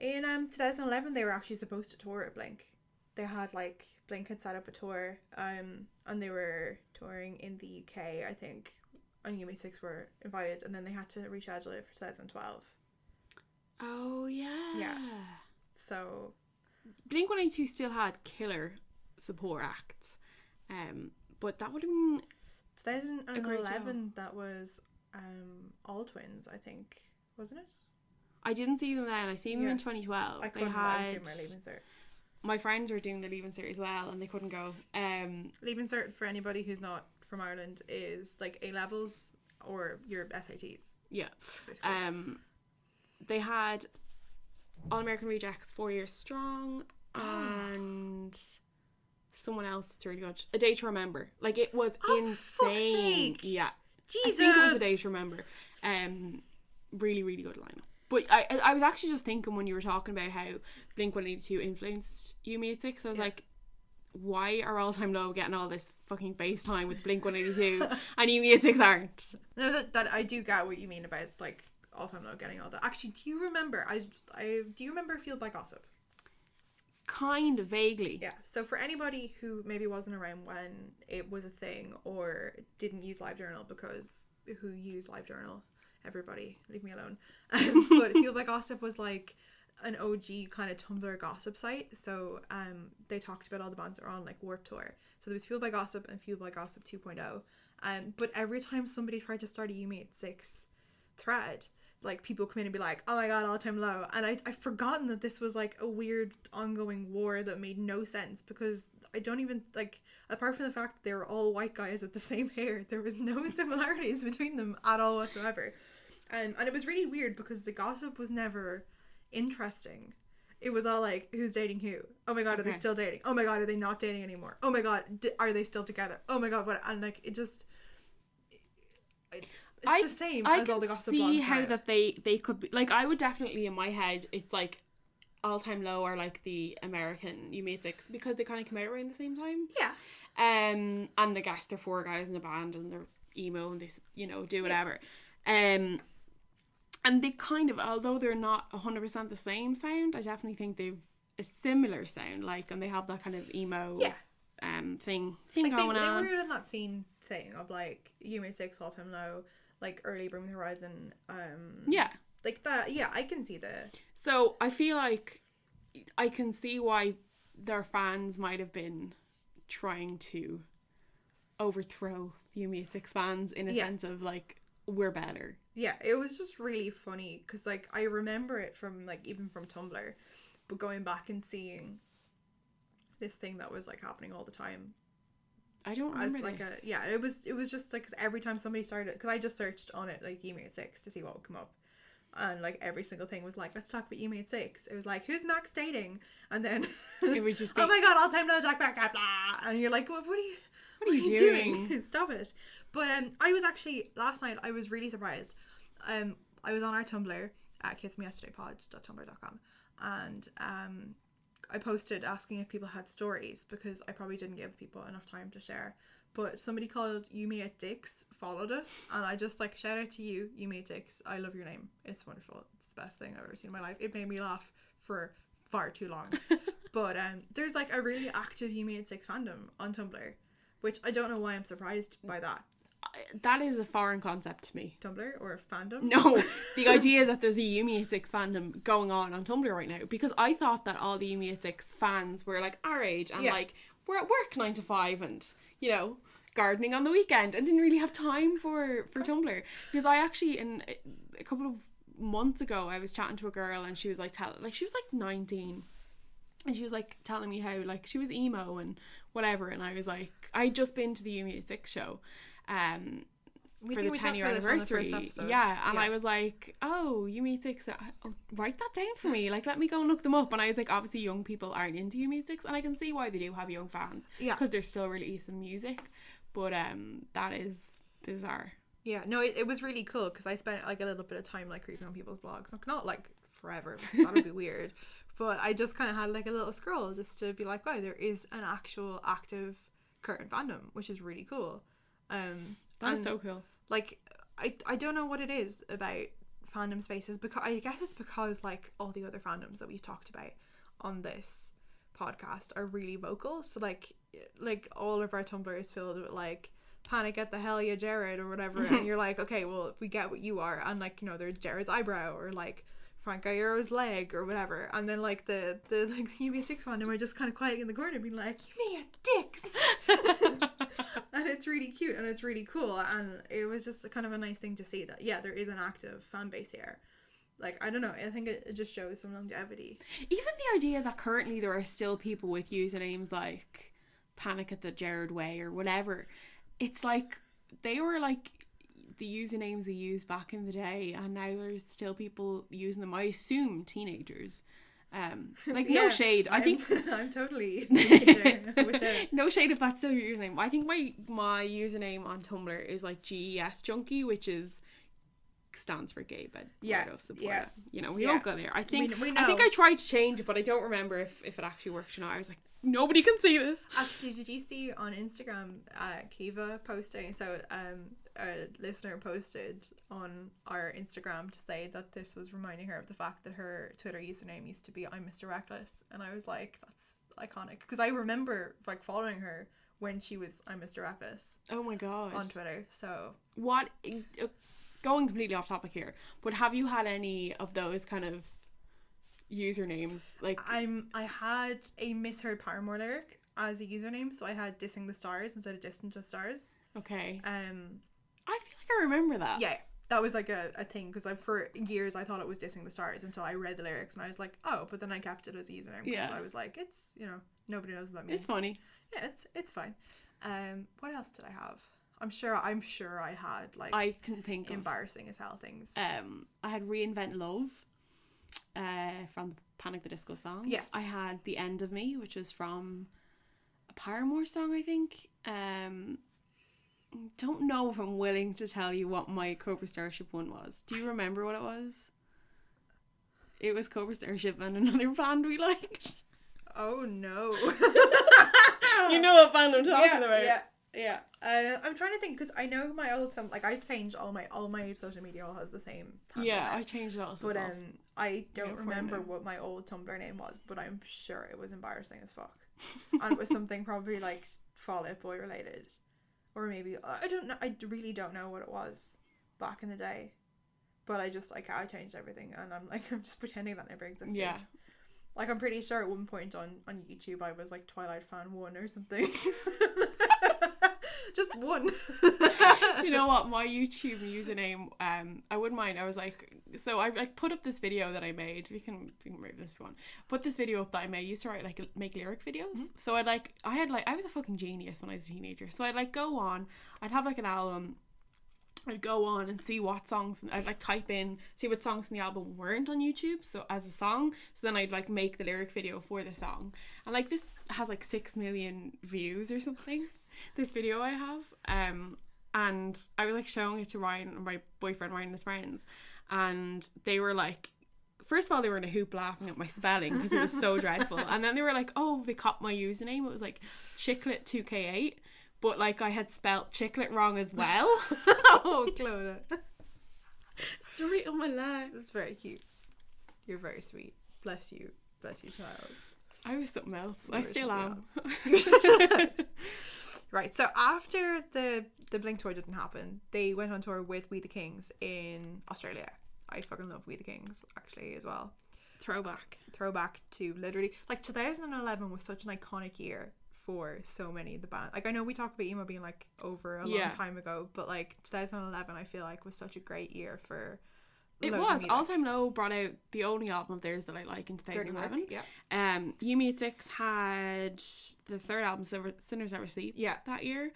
[SPEAKER 2] In 2011 they were actually supposed to tour at Blink. They had like, Blink had set up a tour, and they were touring in the UK, I think, and YMAS were invited, and then they had to reschedule it for 2012.
[SPEAKER 1] Oh yeah.
[SPEAKER 2] So
[SPEAKER 1] Blink-182 still had killer support acts, but that would have been
[SPEAKER 2] 2011. That was All Twins, I think, wasn't it?
[SPEAKER 1] I didn't see them then. I seen them in 2012.
[SPEAKER 2] I was doing my Leaving Cert.
[SPEAKER 1] My friends were doing the Leaving Cert as well, and they couldn't go.
[SPEAKER 2] Leaving Cert, for anybody who's not from Ireland, is like A levels or your SATs.
[SPEAKER 1] Yeah. Basically. They had All American Rejects, 4 Years Strong, and someone else that's really good, A Day to Remember. Like, it was insane. Yeah. Jesus. I think it was A Day to Remember. Really, really good lineup. But I was actually just thinking when you were talking about how Blink-182 influenced YMAS, so I was like, why are All Time Low getting all this fucking FaceTime with Blink-182 and YMAS aren't?
[SPEAKER 2] No, that I do get what you mean about like All Time Low getting all that. Actually, do you remember? Do you remember Fueled by Gossip?
[SPEAKER 1] Kind of vaguely.
[SPEAKER 2] Yeah. So for anybody who maybe wasn't around when it was a thing, or didn't use LiveJournal, because who used LiveJournal? Everybody, leave me alone. But Fueled by Gossip was like an OG kind of Tumblr gossip site. So they talked about all the bands that were on like Warped Tour. So there was Fueled by Gossip and Fueled by Gossip 2.0. But every time somebody tried to start a YMAS thread, like people come in and be like, oh my god, All Time Low. And I've forgotten that this was like a weird ongoing war that made no sense, because I don't even, like, apart from the fact that they were all white guys with the same hair, there was no similarities between them at all whatsoever. And it was really weird, because the gossip was never interesting. It was all like, who's dating who? Oh my god, are they still dating? Oh my god, are they not dating anymore? Oh my god, are they still together? Oh my god, what? And like, it just, it's the same as all the gossip blogs. I can see
[SPEAKER 1] how that they could be, like, I would definitely, in my head, it's like All Time Low are like the American YMAS, because they kind of come out around the same time.
[SPEAKER 2] Yeah.
[SPEAKER 1] And the guys, they're 4 guys in a band, and they're emo, and they, you know, do whatever. And they kind of, although they're not 100% the same sound, I definitely think they've a similar sound, like, and they have that kind of emo thing like going on.
[SPEAKER 2] They were in that scene thing of like YMAS, All Time Low, like early Bring the Horizon. Like that. Yeah, I can see that.
[SPEAKER 1] So I feel like I can see why their fans might have been trying to overthrow YMAS fans in a sense of like we're better.
[SPEAKER 2] Yeah, it was just really funny because like I remember it from like even from Tumblr, but going back and seeing this thing that was like happening all the time.
[SPEAKER 1] I don't remember
[SPEAKER 2] as like
[SPEAKER 1] this.
[SPEAKER 2] It was just like, cause every time somebody started, because I just searched on it like YMAS 6 to see what would come up, and like every single thing was like, let's talk about YMAS 6. It was like, who's Max dating, and then
[SPEAKER 1] it would just be,
[SPEAKER 2] oh my god, all time no Jack back, blah, and you're like, what are you doing? Stop it. But I was actually last night I was really surprised. I was on our Tumblr at kidsfromyesterdaypod.tumblr.com, and I posted asking if people had stories because I probably didn't give people enough time to share. But somebody called Yumi at Dix followed us, and I just like, shout out to you, Yumi at Dix. I love your name. It's wonderful. It's the best thing I've ever seen in my life. It made me laugh for far too long. But there's like a really active Yumi at Dix fandom on Tumblr, which I don't know why I'm surprised by that.
[SPEAKER 1] That is a foreign concept to me.
[SPEAKER 2] Tumblr or fandom?
[SPEAKER 1] No, the idea that there's a Yumi 6 fandom going on Tumblr right now, because I thought that all the Yumi 6 fans were like our age and like we're at work 9 to 5 and, you know, gardening on the weekend, and didn't really have time for Tumblr. Because I actually, in a couple of months ago, I was chatting to a girl and she was like she was like 19. And she was like telling me how like she was emo and whatever, and I was like, I'd just been to the Yumi 6 show for the 10-year anniversary. And I was like, oh, Yumi 6, write that down for me, like let me go and look them up. And I was like, obviously young people aren't into Yumi 6, and I can see why they do have young fans, because they're still releasing music, but that is bizarre. No, it was really cool because I spent like a little bit of time like reading on people's blogs, not like forever because that would be weird, but I just kind of had like a little scroll just to be like, wow, there is an actual active current fandom, which is really cool. That is so cool.
[SPEAKER 2] Like I don't know what it is about fandom spaces, because I guess it's because like all the other fandoms that we've talked about on this podcast are really vocal. So like all of our Tumblr is filled with like, panic at the hell yeah Jared or whatever, and you're like, okay, well we get what you are, and like, you know, there's Jared's eyebrow or like Frank Iro's leg or whatever, and then like the like UB6 fandom are just kind of quiet in the corner being like, you mean your dicks. And it's really cute and it's really cool, and it was just kind of a nice thing to see that there is an active fan base here. Like, I don't know, I think it just shows some longevity.
[SPEAKER 1] Even the idea that currently there are still people with usernames like Panic at the Jared Way or whatever, it's like they were like the usernames they used back in the day, and now there's still people using them. I assume teenagers. Like no shade. I think
[SPEAKER 2] I'm totally with it.
[SPEAKER 1] No shade if that's still your username. I think my username on Tumblr is like GES Junkie, which stands for gay bed support. You know, we don't go there. I think
[SPEAKER 2] we know.
[SPEAKER 1] I think I tried to change it, but I don't remember if it actually worked or not. I was like, nobody can see this.
[SPEAKER 2] Actually, did you see on Instagram Kiva posting? So a listener posted on our Instagram to say that this was reminding her of the fact that her Twitter username used to be I'm Mr. Reckless, and I was like, that's iconic, because I remember like following her when she was I'm Mr. Reckless.
[SPEAKER 1] Oh my god.
[SPEAKER 2] On Twitter. So
[SPEAKER 1] what? Going completely off topic here, but have you had any of those kind of usernames? Like
[SPEAKER 2] I had a Misheard Paramore lyric as a username, so I had Dissing the Stars instead of Distant the Stars.
[SPEAKER 1] Okay. I feel like I remember that.
[SPEAKER 2] Yeah, that was like a thing, because for years I thought it was Dissing the Stars until I read the lyrics and I was like, oh, but then I kept it as a username because I was like, it's, you know, nobody knows what that means.
[SPEAKER 1] It's funny.
[SPEAKER 2] Yeah, it's fine. What else did I have? I'm sure I had like,
[SPEAKER 1] I can think
[SPEAKER 2] embarrassing as hell things.
[SPEAKER 1] I had Reinvent Love from Panic the Disco song.
[SPEAKER 2] Yes.
[SPEAKER 1] I had The End of Me, which was from a Paramore song, I think. Don't know if I'm willing to tell you what my Cobra Starship one was. Do you remember what it was? It was Cobra Starship and another band we liked.
[SPEAKER 2] Oh no.
[SPEAKER 1] You know what band I'm talking about.
[SPEAKER 2] Yeah. I'm trying to think, because I know my old like I changed all my social media all has the same Tumblr.
[SPEAKER 1] Yeah, I changed it all.
[SPEAKER 2] But I don't remember what my old Tumblr name was, but I'm sure it was embarrassing as fuck. And it was something probably like Fall Out Boy related. Or maybe, I don't know, I really don't know what it was back in the day. But I changed everything, and I'm just pretending that never existed.
[SPEAKER 1] Yeah.
[SPEAKER 2] Like, I'm pretty sure at one point on YouTube I was like Twilight Fan 1 or something. Just one.
[SPEAKER 1] Do you know what? My YouTube username, I wouldn't mind. I was like, so I like put up this video that I made. We can remove this if you want. Put this video up that I made. I used to write like make lyric videos. Mm-hmm. So I was a fucking genius when I was a teenager. So I'd like go on. I'd have like an album. I'd go on and see what songs, I'd like type in, see what songs in the album weren't on YouTube, so as a song, so then I'd like make the lyric video for the song, and like this has like 6 million views or something, this video I have, and I was like showing it to Ryan and my boyfriend, Ryan and his friends, and they were like, first of all, they were in a hoop laughing at my spelling because it was so dreadful, and then they were like, oh, they copped my username, it was like Chiclet2K8, but like I had spelt chiclet wrong as well.
[SPEAKER 2] Oh, Clodagh.
[SPEAKER 1] Story of my life.
[SPEAKER 2] That's very cute. You're very sweet. Bless you. Bless you, child.
[SPEAKER 1] I was something else. I still am.
[SPEAKER 2] Right, so after the Blink tour didn't happen, they went on tour with We the Kings in Australia. I fucking love We the Kings, actually, as well.
[SPEAKER 1] Throwback
[SPEAKER 2] to literally, like, 2011 was such an iconic year for so many of the band. Like, I know we talked about emo being like over a long time ago, but like 2011 I feel like was such a great year for
[SPEAKER 1] it was. All Time Low brought out the only album of theirs that I like in 2011. YMAS had the third album, Sinners Never Sleep, that year.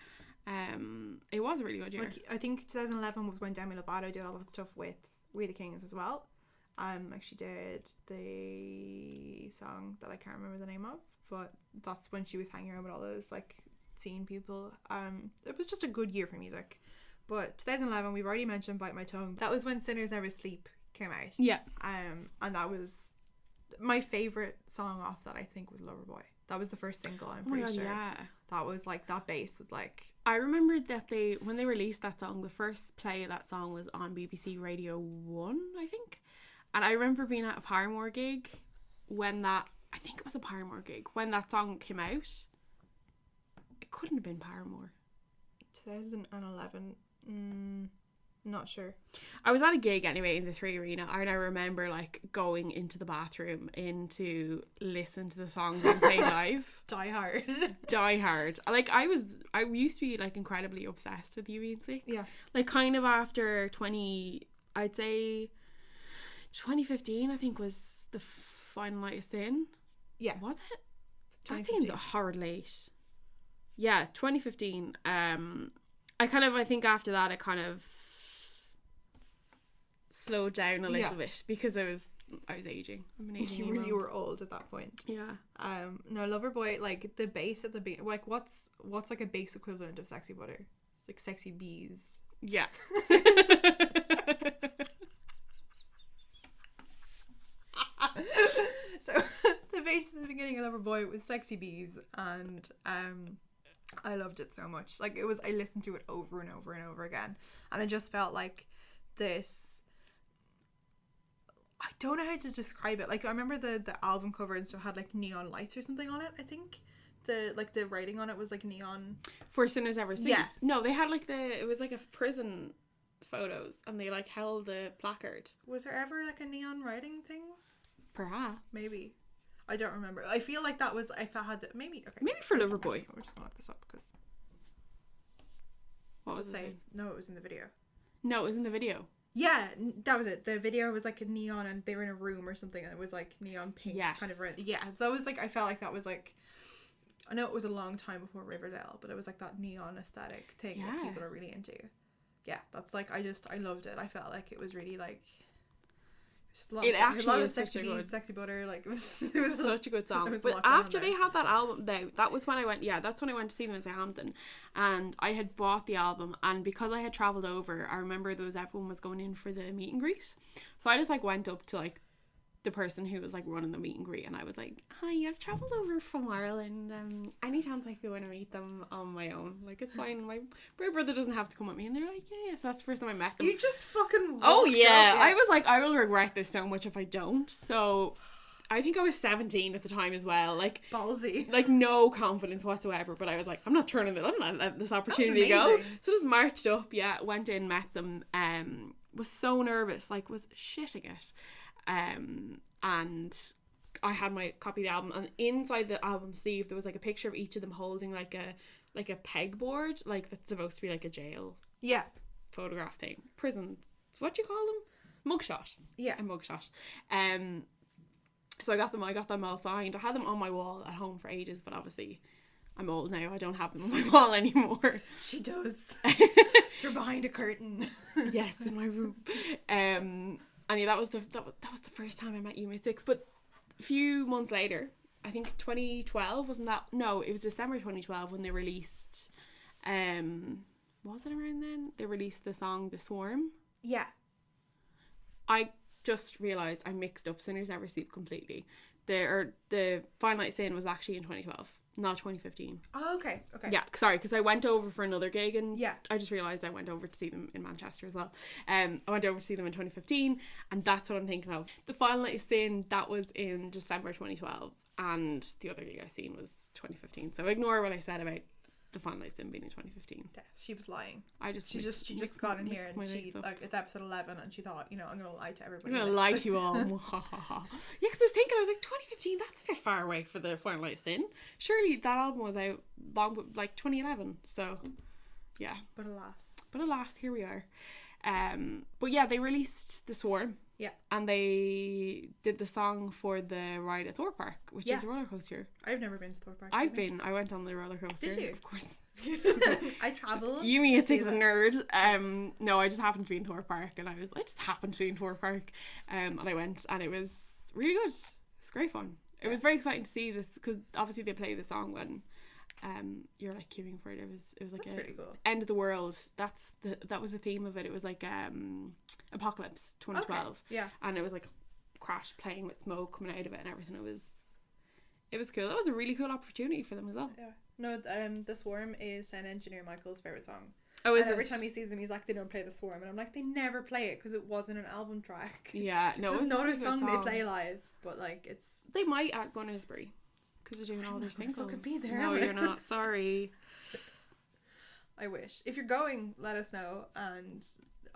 [SPEAKER 1] It was a really good year.
[SPEAKER 2] Like, I think 2011 was when Demi Lovato did all of the stuff with We the Kings as well. Like, she did the song that I can't remember the name of, but that's when she was hanging around with all those like scene people. It was just a good year for music. But 2011, we've already mentioned Bite My Tongue. That was when Sinners Never Sleep came out.
[SPEAKER 1] Yeah.
[SPEAKER 2] And that was my favourite song off that, I think, was Loverboy. That was the first single, I'm pretty sure. Yeah. That was like, that bass was like...
[SPEAKER 1] I remembered that when they released that song, the first play of that song was on BBC Radio 1, I think. And I remember being at a Paramore gig when that... I think it was a Paramore gig when that song came out. It couldn't have been Paramore.
[SPEAKER 2] 2011. Not sure.
[SPEAKER 1] I was at a gig anyway in the 3 Arena, and I remember like going into the bathroom to listen to the songs and play live.
[SPEAKER 2] Die hard. Like, I used to be like incredibly obsessed with UV6.
[SPEAKER 1] Yeah. Like, kind of after 2015, I think, was the Final Night of Sin.
[SPEAKER 2] Yeah.
[SPEAKER 1] Was it? That seems hard late. Yeah, 2015. I think after that it kind of slowed down a little bit because I was aging. I'm an aging.
[SPEAKER 2] You really were old at that point.
[SPEAKER 1] Yeah.
[SPEAKER 2] No, Loverboy, like the bass at the beginning, like what's like a bass equivalent of Sexy Butter? It's like Sexy Bees.
[SPEAKER 1] Yeah.
[SPEAKER 2] So the bass at the beginning of Loverboy was Sexy Bees, and I loved it so much. Like, I listened to it over and over and over again, and I just felt like this, I don't know how to describe it. Like, I remember the album cover and stuff had like neon lights or something on it. I think the writing on it was like neon.
[SPEAKER 1] For Sinners Never Sleep.
[SPEAKER 2] Yeah.
[SPEAKER 1] No, they had like it was like a prison photos, and they like held the placard.
[SPEAKER 2] Was there ever like a neon writing thing?
[SPEAKER 1] Perhaps.
[SPEAKER 2] Maybe. I don't remember. I feel like that was, if I had the, maybe, okay.
[SPEAKER 1] Maybe for Loverboy.
[SPEAKER 2] We're just gonna look this up because.
[SPEAKER 1] What was it?
[SPEAKER 2] No, it was in the video.
[SPEAKER 1] No, it was in the video.
[SPEAKER 2] Yeah, that was it. The video was like a neon, and they were in a room or something, and it was like neon pink kind of red. Yeah, so it was like, I felt like that was like, I know it was a long time before Riverdale, but it was like that neon aesthetic thing that people are really into. Yeah, that's like, I loved it. I felt like it was really like,
[SPEAKER 1] it actually was such a
[SPEAKER 2] good Sexy Butter, like it was
[SPEAKER 1] such a good song. But after they had that album, that was when I went to see them in Southampton, and I had bought the album, and because I had travelled over, I remember everyone was going in for the meet and greet, so I just like went up to like the person who was like running the meet and greet, and I was like, hi, I've travelled over from Ireland, any chance I could go in and meet them on my own? Like, it's fine, my brother doesn't have to come with me. And they're like, yeah, so that's the first time I met them.
[SPEAKER 2] You just fucking
[SPEAKER 1] up. I was like, I will regret this so much if I don't. So I think I was 17 at the time as well, like
[SPEAKER 2] ballsy,
[SPEAKER 1] like no confidence whatsoever, but I was like, I'm not letting this opportunity go. So just marched up, went in, met them, was so nervous, like was shitting it, and I had my copy of the album, and inside the album sleeve there was like a picture of each of them holding like a pegboard, like that's supposed to be like a jail photograph thing, prison, what do you call them, mugshot, a mugshot. So I got them all signed. I had them on my wall at home for ages, but obviously I'm old now, I don't have them on my wall anymore.
[SPEAKER 2] She does. They're behind a curtain.
[SPEAKER 1] Yes, in my room. And yeah, that was the first time I met Year 6. But a few months later, I think 2012, wasn't that? No, it was December 2012 when they released. Was it around then? They released the song "The Swarm."
[SPEAKER 2] Yeah.
[SPEAKER 1] I just realised I mixed up Sinners Never Sleep completely. The Final Night Sin was actually in 2012. Not 2015.
[SPEAKER 2] Oh, okay.
[SPEAKER 1] Yeah, sorry, because I went over for another gig, and I just realised I went over to see them in Manchester as well. I went over to see them in 2015, and that's what I'm thinking of. The Final Night of Sin, that was in December 2012, and the other gig I seen was 2015. So ignore what I said about the Final Night of Sin being in 2015.
[SPEAKER 2] Yeah, she was lying.
[SPEAKER 1] She
[SPEAKER 2] just got in here and she like, it's episode 11, and she thought, you know, I'm gonna lie to everybody.
[SPEAKER 1] I'm gonna lie to you all. Yeah, because I was like 2015. That's a bit far away for the Final Night of Sin. Surely that album was out like 2011. So yeah. But alas, here we are. But yeah, they released The Swarm.
[SPEAKER 2] Yeah.
[SPEAKER 1] And they did the song for the ride at Thorpe Park, which is a roller coaster.
[SPEAKER 2] I've never been to Thorpe Park.
[SPEAKER 1] I went on the roller coaster.
[SPEAKER 2] Did you?
[SPEAKER 1] Of course.
[SPEAKER 2] I travelled.
[SPEAKER 1] You mean it's a nerd. No, I just happened to be in Thorpe Park, and I just happened to be in Thorpe Park, and I went, and it was really good. It was great fun. It was very exciting to see this, because obviously they play the song when you're like queuing for it. It was like
[SPEAKER 2] that's pretty cool.
[SPEAKER 1] End of the world. That was the theme of it. It was like Apocalypse 2012.
[SPEAKER 2] Okay. Yeah.
[SPEAKER 1] And it was like a crash plane with smoke coming out of it and everything. It was cool. That was a really cool opportunity for them as well.
[SPEAKER 2] Yeah. No, The Swarm is an Engineer Michael's favourite song.
[SPEAKER 1] Oh, is
[SPEAKER 2] and
[SPEAKER 1] it?
[SPEAKER 2] Every time he sees them, he's like, they don't play The Swarm, and I'm like, they never play it because it wasn't an album track.
[SPEAKER 1] Yeah, no,
[SPEAKER 2] it's not a song they play live, but like it's.
[SPEAKER 1] They might at Gunnersbury because they're doing all their singles.
[SPEAKER 2] Fucking be there.
[SPEAKER 1] No, you're not. Sorry.
[SPEAKER 2] I wish. If you're going, let us know, and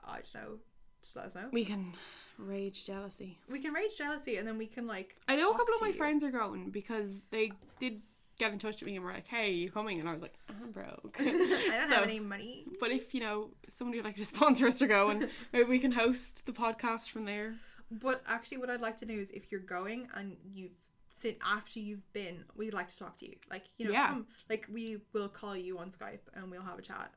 [SPEAKER 2] I don't know, just let us know.
[SPEAKER 1] We can rage jealousy.
[SPEAKER 2] And then we can like.
[SPEAKER 1] I know a couple of my friends are going because they did get in touch with me and were like, "Hey, are you coming?" And I was like, "I'm broke.
[SPEAKER 2] I don't have any money."
[SPEAKER 1] But if somebody would like to sponsor us to go, and maybe we can host the podcast from there.
[SPEAKER 2] But actually, what I'd like to know is if you're going and after you've been, we'd like to talk to you. Like, come, like we will call you on Skype and we'll have a chat.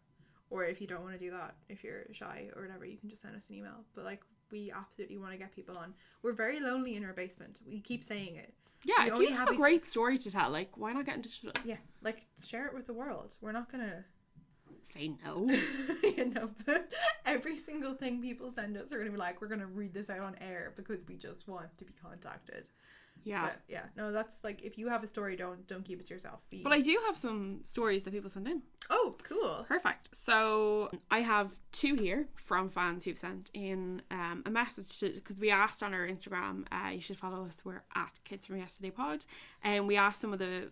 [SPEAKER 2] Or if you don't want to do that, if you're shy or whatever, you can just send us an email. But like, we absolutely want to get people on. We're very lonely in our basement. We keep saying it.
[SPEAKER 1] Yeah, if you have a great story to tell, like, why not get in touch with us?
[SPEAKER 2] Yeah, like, share it with the world. We're not gonna
[SPEAKER 1] say no.
[SPEAKER 2] But every single thing people send us are gonna be like, we're gonna read this out on air because we just want to be contacted.
[SPEAKER 1] Yeah.
[SPEAKER 2] But yeah, no, that's like, if you have a story, don't keep it to yourself.
[SPEAKER 1] But I do have some stories that people send in.
[SPEAKER 2] Oh, cool.
[SPEAKER 1] Perfect. So I have 2 here from fans who've sent in a message because we asked on our Instagram, you should follow us, we're at kidsfromyesterdaypod, and we asked some of the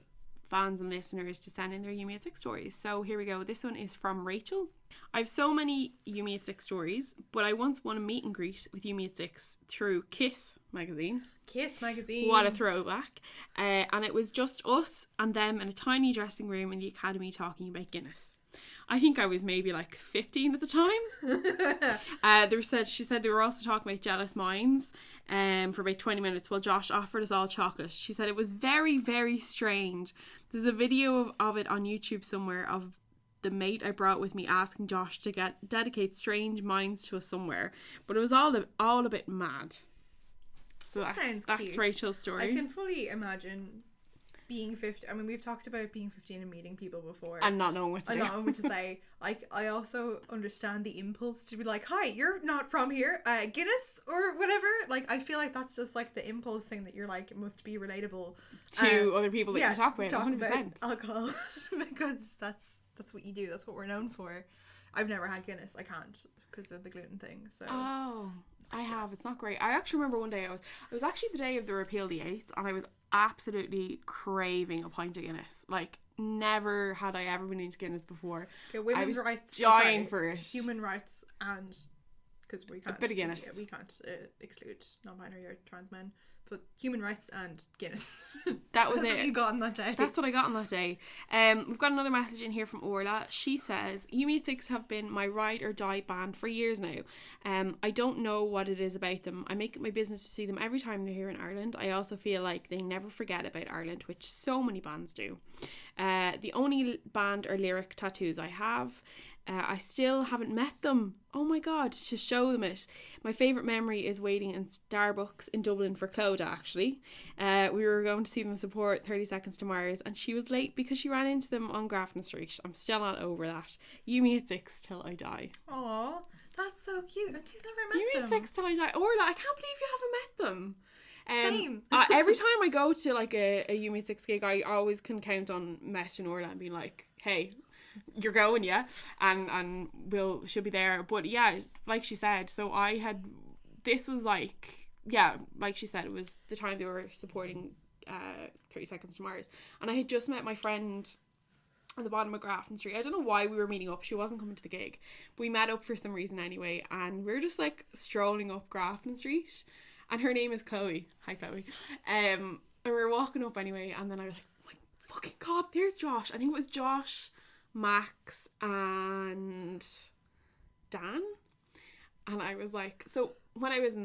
[SPEAKER 1] fans and listeners to send in their YMAS 6 stories. So here we go. This one is from Rachel. I have so many YMAS 6 stories, but I once won a meet and greet with YMAS 6 through Kiss magazine. What a throwback. And it was just us and them in a tiny dressing room in the academy talking about Guinness. I think I was maybe like 15 at the time. She said they were also talking about Jealous Minds for about 20 minutes while Josh offered us all chocolate. She said it was very, very strange. There's a video of it on YouTube somewhere of the mate I brought with me asking Josh to dedicate Strange Minds to us somewhere. But it was all a bit mad. So that's Rachel's story.
[SPEAKER 2] I can fully imagine being 15. I mean, we've talked about being 15 and meeting people before.
[SPEAKER 1] And not knowing what to do.
[SPEAKER 2] Not knowing what to say. Like, I also understand the impulse to be like, hi, you're not from here. Guinness or whatever. Like, I feel like that's just like the impulse thing that you're like, it must be relatable.
[SPEAKER 1] To other people that you talk about. 100%.
[SPEAKER 2] About alcohol. Because that's what you do. That's what we're known for. I've never had Guinness. I can't because of the gluten thing. So.
[SPEAKER 1] Oh. I have. It's not great. I actually remember one day it was actually the day of the repeal the 8th, and I was absolutely craving a pint of Guinness. Like, never had I ever been into Guinness before.
[SPEAKER 2] Okay, women's rights.
[SPEAKER 1] Dying for it.
[SPEAKER 2] Human rights, and because we can't.
[SPEAKER 1] A bit of Guinness.
[SPEAKER 2] We can't exclude non-binary or trans men. but human rights and Guinness.
[SPEAKER 1] That was
[SPEAKER 2] That's what you got on that day.
[SPEAKER 1] That's what I got on that day. We've got another message in here from Orla. She says, YMAS have been my ride or die band for years now. I don't know what it is about them. I make it my business to see them every time they're here in Ireland. I also feel like they never forget about Ireland, which so many bands do. The only band or lyric tattoos I have. I still haven't met them. Oh my god, to show them it. My favourite memory is waiting in Starbucks in Dublin for Clodagh, actually. We were going to see them support 30 Seconds to Mars, and she was late because she ran into them on Grafton Street. I'm still not over that. YMAS till I die.
[SPEAKER 2] Aw, that's so cute. And she's never met them.
[SPEAKER 1] YMAS till I die. Orla, I can't believe you haven't met them.
[SPEAKER 2] Same.
[SPEAKER 1] Every time I go to like a YMAS gig, I always can count on messaging Orla and being like, hey, you're going, yeah, and she'll be there. But yeah, like she said, so this was like, yeah, like she said, it was the time they were supporting 30 Seconds to Mars, and I had just met my friend at the bottom of Grafton Street. I don't know why we were meeting up. She wasn't coming to the gig, but we met up for some reason anyway, and we were just like strolling up Grafton Street, and her name is Chloe. Hi, Chloe. And we were walking up anyway, and then I was like, oh my fucking god, there's Josh. I think it was Josh, Max and Dan. And I was like, so when I was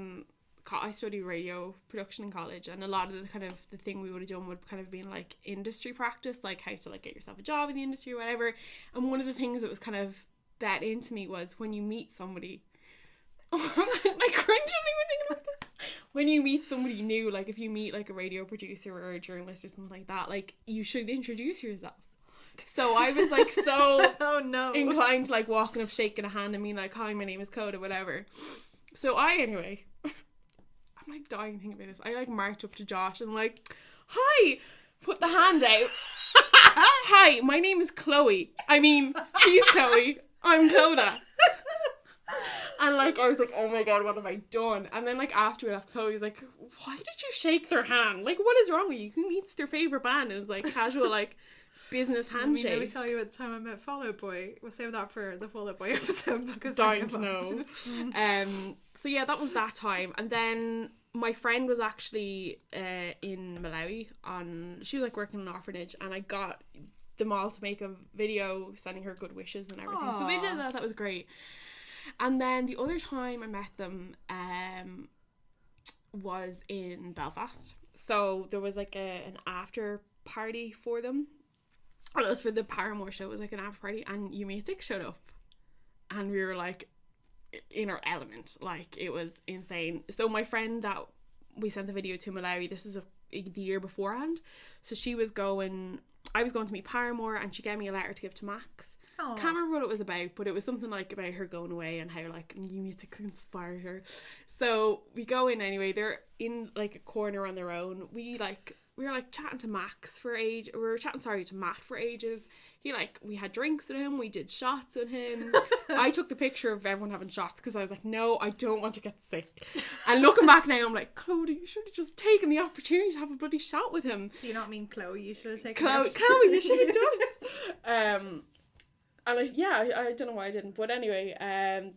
[SPEAKER 1] I studied radio production in college, and a lot of the kind of the thing we would have done would kind of been like industry practice, like how to like get yourself a job in the industry or whatever. And one of the things that was kind of bet into me was when you meet somebody, I cringe even thinking about this. When you meet somebody new, like if you meet like a radio producer or a journalist or something like that, like you should introduce yourself. So I was like so
[SPEAKER 2] oh no
[SPEAKER 1] inclined to like walking up, shaking a hand and being like, hi, my name is Clodagh, whatever. So I'm like dying thinking about this. I like march up to Josh and like, hi, put the hand out. Hi, my name is Chloe. I mean, she's Chloe. I'm Clodagh. And like I was like, oh my god, what have I done? And then like after that, Chloe was like, why did you shake their hand? Like, what is wrong with you? Who meets their favourite band? And it's like casual like business handshake.
[SPEAKER 2] Let me tell you at the time I met Fall Out Boy. We'll save that for the Fall Out Boy episode because
[SPEAKER 1] dying to know. So yeah, that was that time. And then my friend was actually in Malawi she was like working in an orphanage, and I got them all to make a video sending her good wishes and everything. Aww. So they did that. That was great. And then the other time I met them was in Belfast. So there was like an after party for them. Well, it was for the Paramore show. It was like an after party, and YMAS showed up, and we were like in our element. Like it was insane. So my friend that we sent the video to Malawi, this is the year beforehand. So I was going to meet Paramore, and she gave me a letter to give to Max. Aww. Can't remember what it was about, but it was something like about her going away and how like YMAS inspired her. So we go in anyway. They're in like a corner on their own. We were like chatting to Max for age. We were chatting, to Matt for ages. We had drinks with him. We did shots with him. I took the picture of everyone having shots because I was like, no, I don't want to get sick. And looking back now, I'm like, Chloe, you should have just taken the opportunity to have a bloody shot with him.
[SPEAKER 2] Do you not mean Chloe? You should have taken
[SPEAKER 1] Chloe, you should have done it. And I don't know why I didn't. But anyway,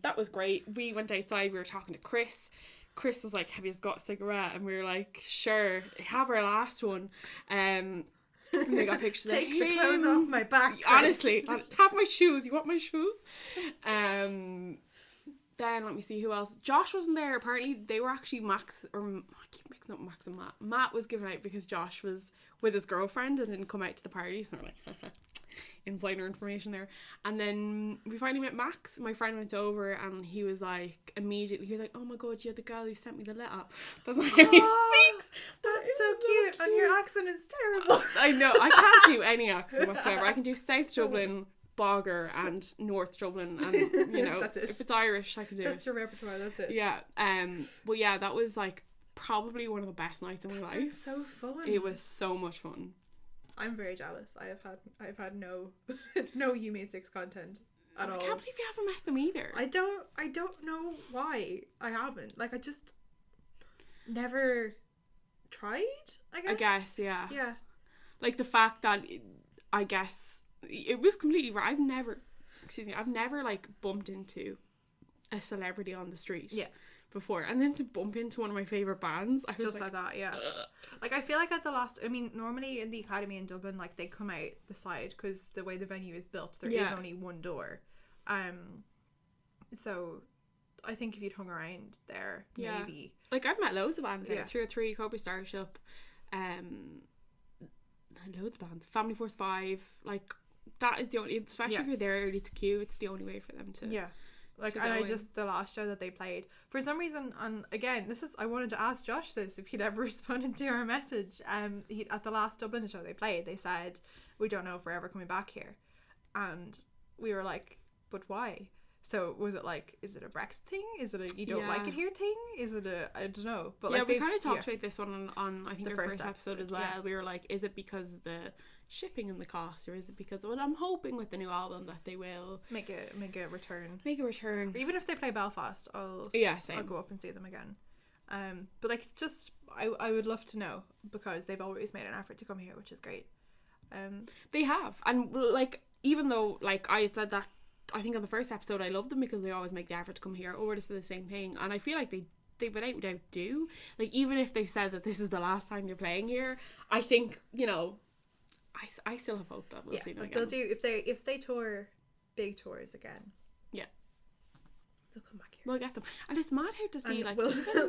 [SPEAKER 1] that was great. We went outside. We were talking to Chris. Chris was like, have you got a cigarette? And we were like, sure, have our last one. And they got pictures
[SPEAKER 2] Take
[SPEAKER 1] of him.
[SPEAKER 2] the clothes off my back, Chris.
[SPEAKER 1] Honestly, have my shoes. You want my shoes? Then let me see who else. Josh wasn't there. Apparently they were actually Max, or I keep mixing up Max and Matt. Matt was given out because Josh was with his girlfriend and didn't come out to the party. So we're like, insider information there. And then we finally met Max. My friend went over, and he was like, immediately, he was like, oh my god, you're the girl who sent me the letter. That's not how he speaks.
[SPEAKER 2] That's so cute. And your accent is terrible.
[SPEAKER 1] I know, I can't do any accent whatsoever. I can do South Dublin, Bogger, and North Dublin, and you know,
[SPEAKER 2] that's it.
[SPEAKER 1] If it's Irish, I can do
[SPEAKER 2] That's your repertoire, that's it.
[SPEAKER 1] Yeah. But yeah, that was like probably one of the best nights of my life.
[SPEAKER 2] So fun.
[SPEAKER 1] It was so much fun.
[SPEAKER 2] I'm very jealous. I've had no YMAS content at all.
[SPEAKER 1] I can't believe you haven't met them either.
[SPEAKER 2] I don't know why I haven't. Like I just never tried, I guess.
[SPEAKER 1] Yeah.
[SPEAKER 2] Yeah.
[SPEAKER 1] Like the fact that I guess it was completely right. I've never like bumped into a celebrity on the street.
[SPEAKER 2] Yeah.
[SPEAKER 1] before, and then to bump into one of my favourite bands, I was
[SPEAKER 2] just like that, yeah. Like, I feel like at the last, I mean, normally in the Academy in Dublin, like, they come out the side, because the way the venue is built, there is only one door. So I think if you'd hung around there, maybe.
[SPEAKER 1] Like, I've met loads of bands there. 303, Kobe Starship, loads of bands. Family Force 5, like, that is the only, especially if you're there early to queue, it's the only way for them to. Yeah.
[SPEAKER 2] Like, and I just, the last show that they played, for some reason, and again, I wanted to ask Josh this, if he'd ever responded to our message. At the last Dublin show they played, they said, we don't know if we're ever coming back here. And we were like, but why? So was it like, is it a Brexit thing? Is it a you don't like it here thing? Is it a, I don't know. But like,
[SPEAKER 1] we kind of talked about this one on I think the first episode as well. We were like, is it because of the shipping and the cost, or is it because, well, I'm hoping with the new album that they will
[SPEAKER 2] make a return.
[SPEAKER 1] Or
[SPEAKER 2] even if they play Belfast, I'll go up and see them again. But like, just I would love to know, because they've always made an effort to come here, which is great.
[SPEAKER 1] They have, and like, even though like I had said that I think on the first episode I love them because they always make the effort to come here, or it's the same thing, and I feel like they without doubt do. Like, even if they've said that this is the last time they're playing here, I think, you know, I still have hope that we'll see them again.
[SPEAKER 2] They'll do, if they tour big tours again. Yeah. They'll come back here.
[SPEAKER 1] We'll get them. And it's mad how to see, like,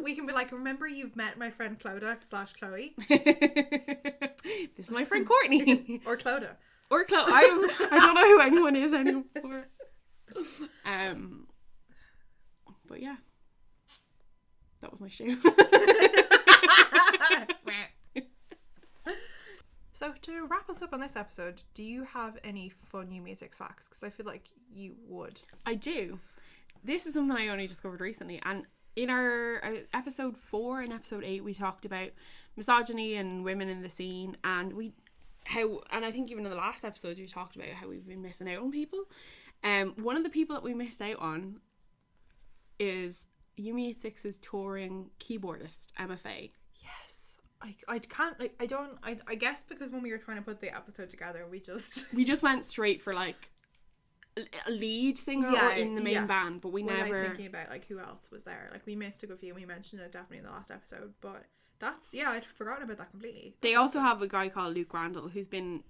[SPEAKER 2] we can be like, remember you've met my friend Clodagh / Chloe.
[SPEAKER 1] This is my friend Courtney.
[SPEAKER 2] Or Clodagh.
[SPEAKER 1] I don't know who anyone is anymore. But yeah, that was my shoe.
[SPEAKER 2] So to wrap us up on this episode, do you have any fun new music facts? Because I feel like you would.
[SPEAKER 1] I do. This is something I only discovered recently, and in our episode 4 and episode 8 we talked about misogyny and women in the scene, and I think even in the last episode we talked about how we've been missing out on people. One of the people that we missed out on is YMAS' touring keyboardist, MFA.
[SPEAKER 2] Yes. I can't, like, I guess because when we were trying to put the episode together, we just
[SPEAKER 1] went straight for like a lead singer or in the main band, but we're never
[SPEAKER 2] like thinking about like who else was there. Like, we missed a good few, and we mentioned it definitely in the last episode, but that's, I'd forgotten about that completely.
[SPEAKER 1] They also have a guy called Luke Randall who's been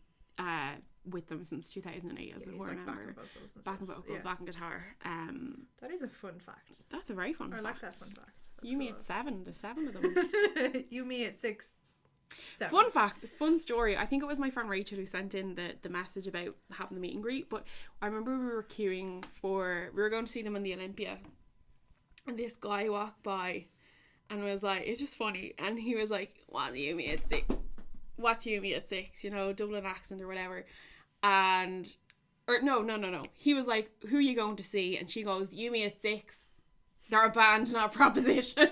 [SPEAKER 1] with them since 2008 as a member, backing vocals, backing guitar.
[SPEAKER 2] That is a fun fact.
[SPEAKER 1] That's a very fun fact.
[SPEAKER 2] I like that fun fact.
[SPEAKER 1] You meet at 7. There's 7 of them.
[SPEAKER 2] You meet at 6. 7.
[SPEAKER 1] Fun fact, fun story. I think it was my friend Rachel who sent in the message about having the meet and greet, but I remember we were queuing we were going to see them in the Olympia, and this guy walked by and was like, it's just funny, and he was like, what do you meet at 6? What do you meet at 6? You know, Dublin accent or whatever. No. He was like, who are you going to see? And she goes, you meet at 6. They're a band, not a proposition.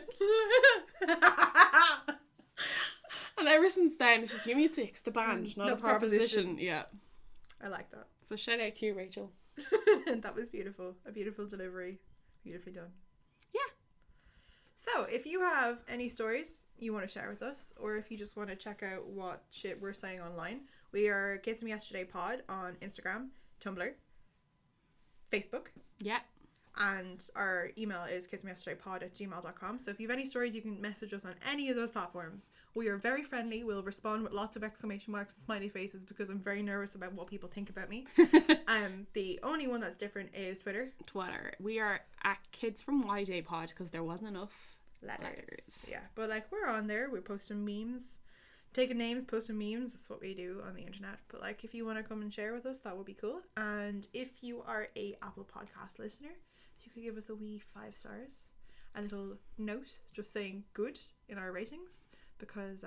[SPEAKER 1] And ever since then, it's just you meet 6, the band, not a proposition. Yeah.
[SPEAKER 2] I like that.
[SPEAKER 1] So shout out to you, Rachel.
[SPEAKER 2] That was beautiful. A beautiful delivery. Beautifully done.
[SPEAKER 1] Yeah.
[SPEAKER 2] So if you have any stories you want to share with us, or if you just want to check out what shit we're saying online, we are kidsfromyesterdaypod on Instagram, Tumblr, Facebook.
[SPEAKER 1] Yeah.
[SPEAKER 2] And our email is kidsfromyesterdaypod@gmail.com. So if you have any stories, you can message us on any of those platforms. We are very friendly. We'll respond with lots of exclamation marks and smiley faces, because I'm very nervous about what people think about me. The only one that's different is Twitter.
[SPEAKER 1] We are at kidsfromyesterdaypod because there wasn't enough letters.
[SPEAKER 2] Yeah, but like, we're on there. We're posting memes, taking names, posting memes. That's what we do on the internet. But like, if you want to come and share with us, that would be cool. And if you are a Apple Podcast listener, if you could give us a wee 5 stars, a little note just saying good in our ratings, because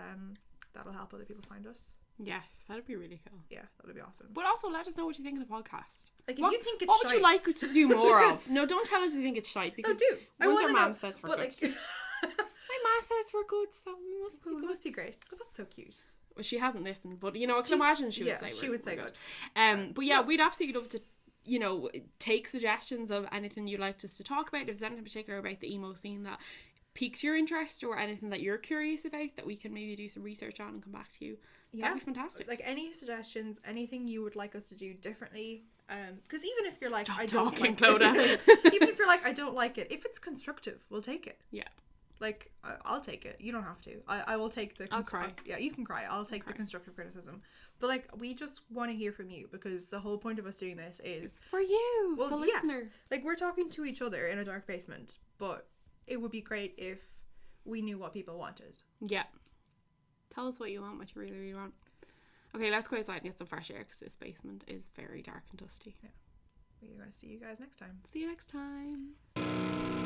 [SPEAKER 2] that'll help other people find us.
[SPEAKER 1] Yes, that'd be really cool.
[SPEAKER 2] Yeah, that'd be awesome.
[SPEAKER 1] But also let us know what you think of the podcast.
[SPEAKER 2] Like, if you think it's
[SPEAKER 1] what would you like us to do more of? No, don't tell us you think it's shite, because once our mom says we're good. Like, my mom says we're good, so we must
[SPEAKER 2] be great. Oh, that's so cute.
[SPEAKER 1] Well, she hasn't listened, but you know, I can imagine she would say good. But yeah, we'd absolutely love to, you know, take suggestions of anything you'd like us to talk about. If there's anything in particular about the emo scene that piques your interest, or anything that you're curious about that we can maybe do some research on and come back to you, that'd be fantastic.
[SPEAKER 2] Like any suggestions, anything you would like us to do differently. Because even if you're like,
[SPEAKER 1] Stop
[SPEAKER 2] I don't
[SPEAKER 1] talking,
[SPEAKER 2] like
[SPEAKER 1] Clodagh.
[SPEAKER 2] it, even if you're like, I don't like it, if it's constructive, we'll take it.
[SPEAKER 1] Yeah.
[SPEAKER 2] Like, I'll take it. You don't have to. I will take the...
[SPEAKER 1] I'll cry.
[SPEAKER 2] Yeah, you can cry. I'll take the constructive criticism. But, like, we just want to hear from you, because the whole point of us doing this is...
[SPEAKER 1] For you, the listener.
[SPEAKER 2] Like, we're talking to each other in a dark basement, but it would be great if we knew what people wanted.
[SPEAKER 1] Yeah. Tell us what you want, what you really, really want. Okay, let's go outside and get some fresh air, because this basement is very dark and dusty.
[SPEAKER 2] Yeah. We're going to see you guys next time.
[SPEAKER 1] See you next time.